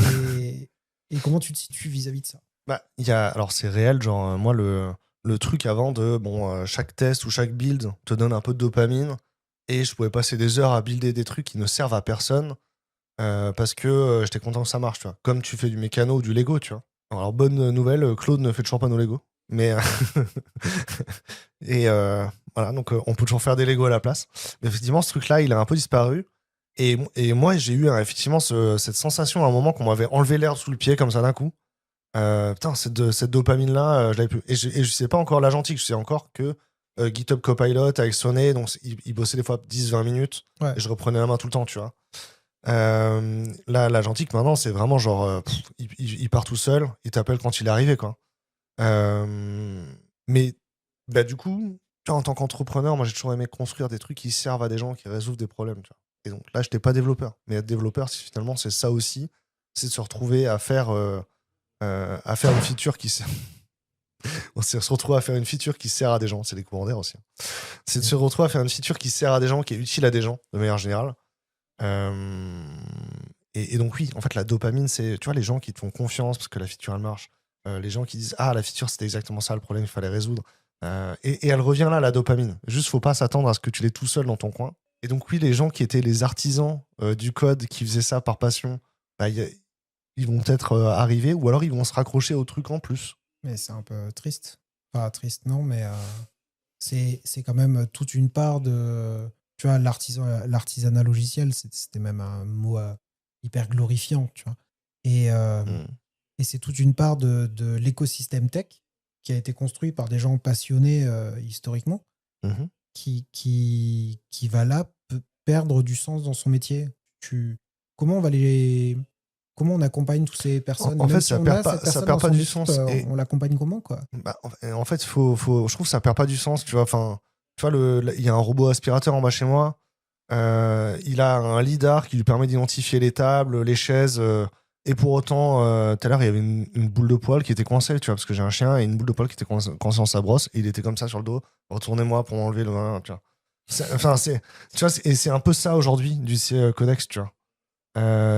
comment tu te situes vis-à-vis de ça? Bah, alors, c'est réel, genre, moi, le truc avant de, chaque test ou chaque build te donne un peu de dopamine, et je pouvais passer des heures à builder des trucs qui ne servent à personne, parce que j'étais content que ça marche, tu vois. Comme tu fais du mécano ou du Lego, tu vois. Alors, bonne nouvelle, Claude ne fait toujours pas nos Lego. Mais et voilà, donc on peut toujours faire des Lego à la place. Mais effectivement, ce truc-là, il a un peu disparu. Et moi, j'ai eu effectivement cette sensation à un moment qu'on m'avait enlevé l'air sous le pied comme ça d'un coup. Putain, cette dopamine-là, je l'avais plus. Et je sais pas encore l'agentique, je sais encore que GitHub Copilot avec sonné, donc il bossait des fois 10-20 minutes, Ouais. et je reprenais la main tout le temps, tu vois. Là, l'agentique, maintenant, c'est vraiment genre, il part tout seul, il t'appelle quand il est arrivé, quoi. Mais bah, du coup, tu vois, en tant qu'entrepreneur, moi, j'ai toujours aimé construire des trucs qui servent à des gens, qui résolvent des problèmes, tu vois. Et donc là, je n'étais pas développeur. Mais être développeur, finalement, c'est ça aussi. C'est de se retrouver à faire une feature qui sert. On s'est retrouvé à faire une feature qui sert à des gens. C'est des courants d'air aussi. C'est de se retrouver à faire une feature qui sert à des gens, qui est utile à des gens, de manière générale. Et donc, oui, en fait, la dopamine, c'est, tu vois, les gens qui te font confiance parce que la feature, elle marche. Les gens qui disent, ah, la feature, c'était exactement ça le problème qu'il fallait résoudre. Et elle revient là, la dopamine. Juste, faut pas s'attendre à ce que tu l'aies tout seul dans ton coin. Et donc, oui, les gens qui étaient les artisans du code, qui faisaient ça par passion, bah, ils vont peut-être arriver, ou alors ils vont se raccrocher au truc en plus. Mais c'est un peu triste. Enfin, triste, non, mais c'est quand même toute une part de. Tu vois, l'artisanat logiciel, c'était même un mot hyper glorifiant, tu vois. Et, Mm. et c'est toute une part de l'écosystème tech qui a été construit par des gens passionnés historiquement, Mhm. qui va là perdre du sens dans son métier. Comment on va les. Comment on accompagne toutes ces personnes? En fait, Même si on a cette ça personne perd dans pas son du équipe, sens. Et on l'accompagne comment, quoi? bah, en fait, je trouve que ça perd pas du sens, tu vois. Enfin, tu vois, il y a un robot aspirateur en bas chez moi. Il a un lidar qui lui permet d'identifier les tables, les chaises. Et pour autant, tout à l'heure, il y avait une boule de poil qui était coincée, tu vois, parce que j'ai un chien et une boule de poil qui était coincée dans sa brosse. Et il était comme ça sur le dos. Retournez-moi pour m'enlever le vin, tu vois. Enfin, tu vois, et c'est un peu ça aujourd'hui du C Codex, tu vois.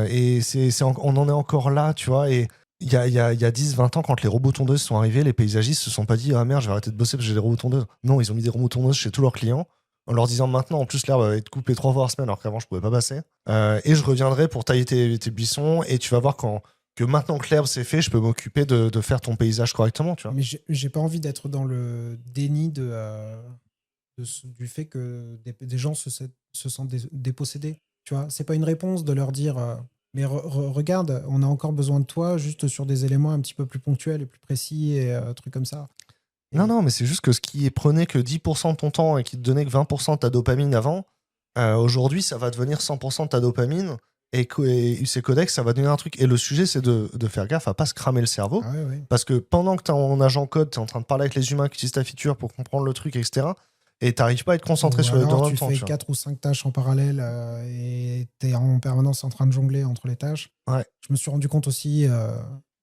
Et on en est encore là, tu vois. Et il y a 10-20 ans, quand les robots tondeuses sont arrivés, les paysagistes se sont pas dit, ah merde, je vais arrêter de bosser parce que j'ai des robots tondeuses. Non, ils ont mis des robots tondeuses chez tous leurs clients en leur disant, maintenant, en plus, l'herbe va être coupée 3 fois par semaine alors qu'avant, je pouvais pas passer. Et je reviendrai pour tailler tes buissons, et tu vas voir que maintenant que l'herbe c'est fait, je peux m'occuper de faire ton paysage correctement, tu vois. Mais j'ai pas envie d'être dans le déni du fait que des gens se sentent dépossédés. Tu vois, c'est pas une réponse de leur dire mais regarde, on a encore besoin de toi juste sur des éléments un petit peu plus ponctuels et plus précis et trucs comme ça. Non, Et non, mais c'est juste que ce qui prenait que 10% de ton temps et qui te donnait que 20% de ta dopamine avant, aujourd'hui, ça va devenir 100% de ta dopamine. Et UC Codex, ça va devenir un truc. Et le sujet, c'est de faire gaffe à pas se cramer le cerveau. ah ouais, ouais. Parce que pendant que tu es en agent code, tu es en train de parler avec les humains qui utilisent ta feature pour comprendre le truc, etc. Et t'arrives pas à être concentré Ou sur les deux alors en même tu temps, fais tu vois. 4 ou 5 tâches en parallèle et tu es en permanence en train de jongler entre les tâches. Ouais. Je me suis rendu compte aussi,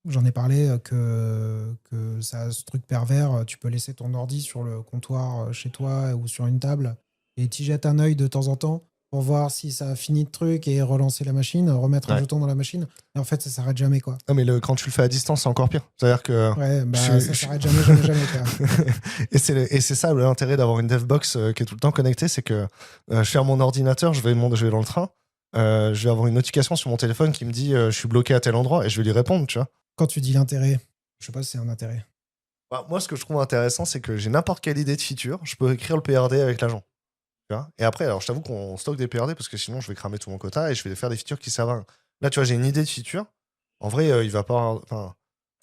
j'en ai parlé, que ça a ce truc pervers. Tu peux laisser ton ordi sur le comptoir chez toi ou sur une table et t'y jettes un œil de temps en temps pour voir si ça a fini de truc et relancer la machine, remettre un Ouais. jeton dans la machine. Et en fait, ça s'arrête jamais, quoi. Non, mais quand tu le fais à distance, c'est encore pire. C'est-à-dire que. Ouais, bah ça s'arrête jamais, jamais, jamais, quoi. Et c'est ça l'intérêt d'avoir une DevBox qui est tout le temps connectée, c'est que je suis à mon ordinateur, je vais dans le train, je vais avoir une notification sur mon téléphone qui me dit je suis bloqué à tel endroit, et je vais lui répondre, tu vois. Quand tu dis l'intérêt, je sais pas si c'est un intérêt. Bah, moi, ce que je trouve intéressant, c'est que j'ai n'importe quelle idée de feature, je peux écrire le PRD avec l'agent. Tu vois. Et après, alors je t'avoue qu'on stocke des PRD parce que sinon je vais cramer tout mon quota et je vais faire des features qui servent à rien. Là, tu vois, j'ai une idée de feature. En vrai, il va pas. Enfin,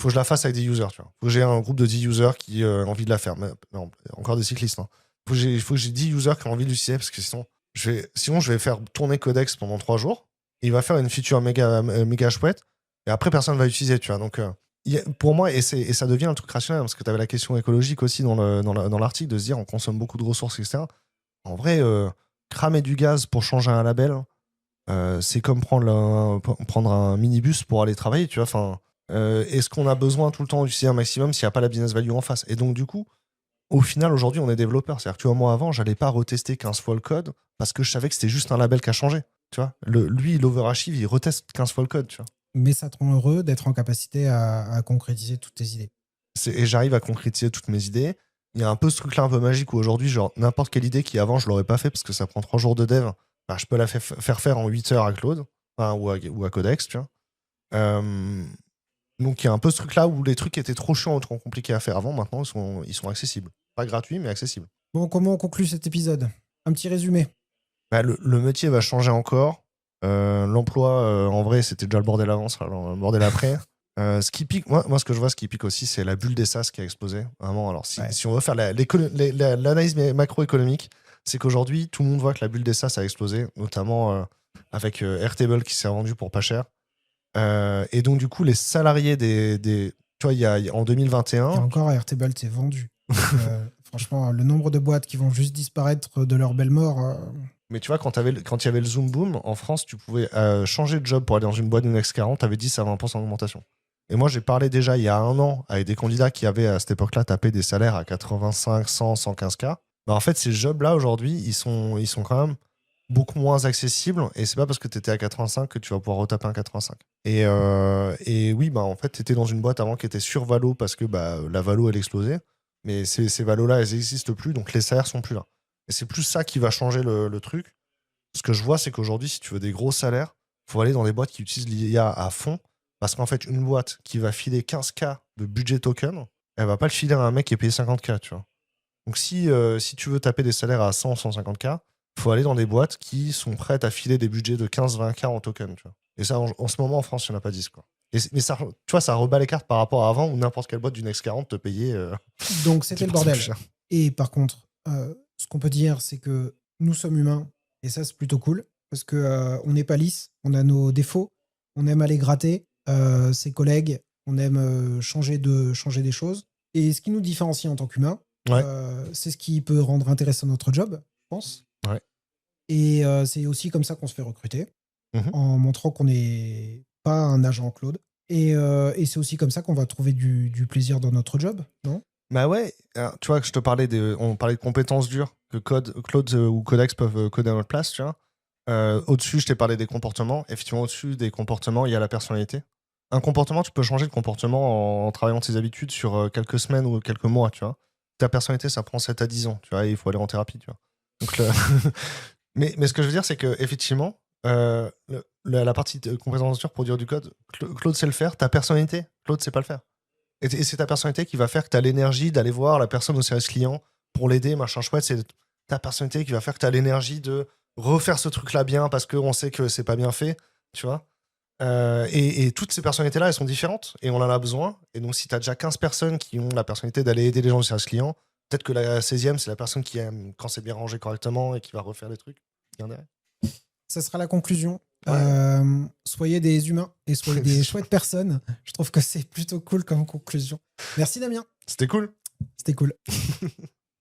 faut que je la fasse avec des users, tu vois. Faut que j'ai un groupe de 10 users qui ont envie de la faire. Mais, non, encore des cyclistes. Hein. Faut que j'ai 10 users qui ont envie de l'utiliser parce que sinon, je vais faire tourner Codex pendant 3 jours. Et il va faire une feature méga chouette. Et après, personne va l'utiliser, tu vois. Donc, pour moi, et ça devient un truc rationnel parce que tu avais la question écologique aussi dans l'article de se dire on consomme beaucoup de ressources, etc. En vrai, cramer du gaz pour changer un label, c'est comme prendre un minibus pour aller travailler, tu vois. Enfin, est-ce qu'on a besoin tout le temps d'utiliser un maximum s'il n'y a pas la business value en face? Et donc, du coup, au final, aujourd'hui, on est développeur. C'est-à-dire que, tu vois, moi, avant, j'allais pas retester 15 fois le code parce que je savais que c'était juste un label qui a changé, tu vois. Lui, l'overarchive, il reteste 15 fois le code, tu vois. Mais ça te rend heureux d'être en capacité à concrétiser toutes tes idées. Et j'arrive à concrétiser toutes mes idées. Il y a un peu ce truc-là un peu magique où aujourd'hui, genre, n'importe quelle idée qui avant je l'aurais pas fait parce que ça prend 3 jours de dev, bah, je peux la faire en 8 heures à Claude, enfin, ou à Codex, tu vois. Donc il y a un peu ce truc-là où les trucs étaient trop chiants ou trop compliqués à faire avant, maintenant ils sont accessibles. Pas gratuits, mais accessibles. Bon, comment on conclut cet épisode? Un petit résumé. Bah, le métier va changer encore. L'emploi, en vrai, c'était déjà le bordel avant, ça, alors le bordel après. Ce qui pique, moi, ce que je vois, ce qui pique aussi, c'est la bulle des SaaS qui a explosé. Vraiment, alors Ouais. si on veut faire l'analyse macroéconomique, c'est qu'aujourd'hui, tout le monde voit que la bulle des SaaS a explosé, notamment avec Airtable qui s'est vendu pour pas cher. Et donc, du coup, les salariés tu vois, en Et 2021, encore, Airtable s'est vendu. Donc, franchement, le nombre de boîtes qui vont juste disparaître de leur belle mort. mais tu vois, quand il y avait le Zoom Boom, en France, tu pouvais changer de job pour aller dans une boîte du Next 40, tu avais 10 à 20% d'augmentation. Et moi, j'ai parlé déjà il y a un an avec des candidats qui avaient à cette époque-là tapé des salaires à 85, 100, 115K. Bah, en fait, ces jobs-là, aujourd'hui, ils sont quand même beaucoup moins accessibles. Et c'est pas parce que tu étais à 85 que tu vas pouvoir retaper un 85. Et oui, bah, en fait, tu étais dans une boîte avant qui était sur Valo parce que bah, la Valo, elle explosait. Mais ces Valos-là, elles n'existent plus, donc les salaires sont plus là. Et c'est plus ça qui va changer le truc. Ce que je vois, c'est qu'aujourd'hui, si tu veux des gros salaires, il faut aller dans des boîtes qui utilisent l'IA à fond. Parce qu'en fait, une boîte qui va filer 15K de budget token, elle va pas le filer à un mec qui est payé 50K, tu vois. Donc si tu veux taper des salaires à 100, 150K, il faut aller dans des boîtes qui sont prêtes à filer des budgets de 15, 20K en token, tu vois. Et ça, en ce moment, en France, il n'y en a pas 10, quoi. Mais ça, tu vois, ça rebat les cartes par rapport à avant où n'importe quelle boîte du Next 40 te payait Donc, c'était le 10% plus bordel. cher. Et par contre, ce qu'on peut dire, c'est que nous sommes humains. Et ça, c'est plutôt cool. Parce que on n'est pas lisse. On a nos défauts. On aime aller gratter ses collègues. On aime changer des choses. Et ce qui nous différencie en tant qu'humains, Ouais, c'est ce qui peut rendre intéressant notre job, je pense. ouais. Et c'est aussi comme ça qu'on se fait recruter, Mhm. en montrant qu'on n'est pas un agent Claude. Et c'est aussi comme ça qu'on va trouver du plaisir dans notre job, non? Bah ouais, tu vois, que on parlait de compétences dures que Claude ou Codex peuvent coder à notre place, tu vois. Au-dessus, je t'ai parlé des comportements. Effectivement, au-dessus des comportements, il y a la personnalité. Un comportement, tu peux changer de comportement en travaillant tes habitudes sur quelques semaines ou quelques mois, tu vois. Ta personnalité, ça prend 7 à 10 ans, tu vois, et il faut aller en thérapie, tu vois. Donc, mais ce que je veux dire, c'est que effectivement, la partie de compétences dures pour dire du code, Claude sait le faire. Ta personnalité, Claude sait pas le faire. Et c'est ta personnalité qui va faire que tu as l'énergie d'aller voir la personne au service client pour l'aider, machin chouette. C'est ta personnalité qui va faire que tu as l'énergie de refaire ce truc-là bien parce qu'on sait que c'est pas bien fait, tu vois. Et toutes ces personnalités-là, elles sont différentes et on en a besoin. Et donc, si tu as déjà 15 personnes qui ont la personnalité d'aller aider les gens au service client, peut-être que la 16e, c'est la personne qui aime quand c'est bien rangé correctement et qui va refaire les trucs. Bien derrière. Ça sera la conclusion. Ouais. Soyez des humains et soyez des chouettes personnes. Je trouve que c'est plutôt cool comme conclusion. Merci Damien, C'était cool. c'était cool.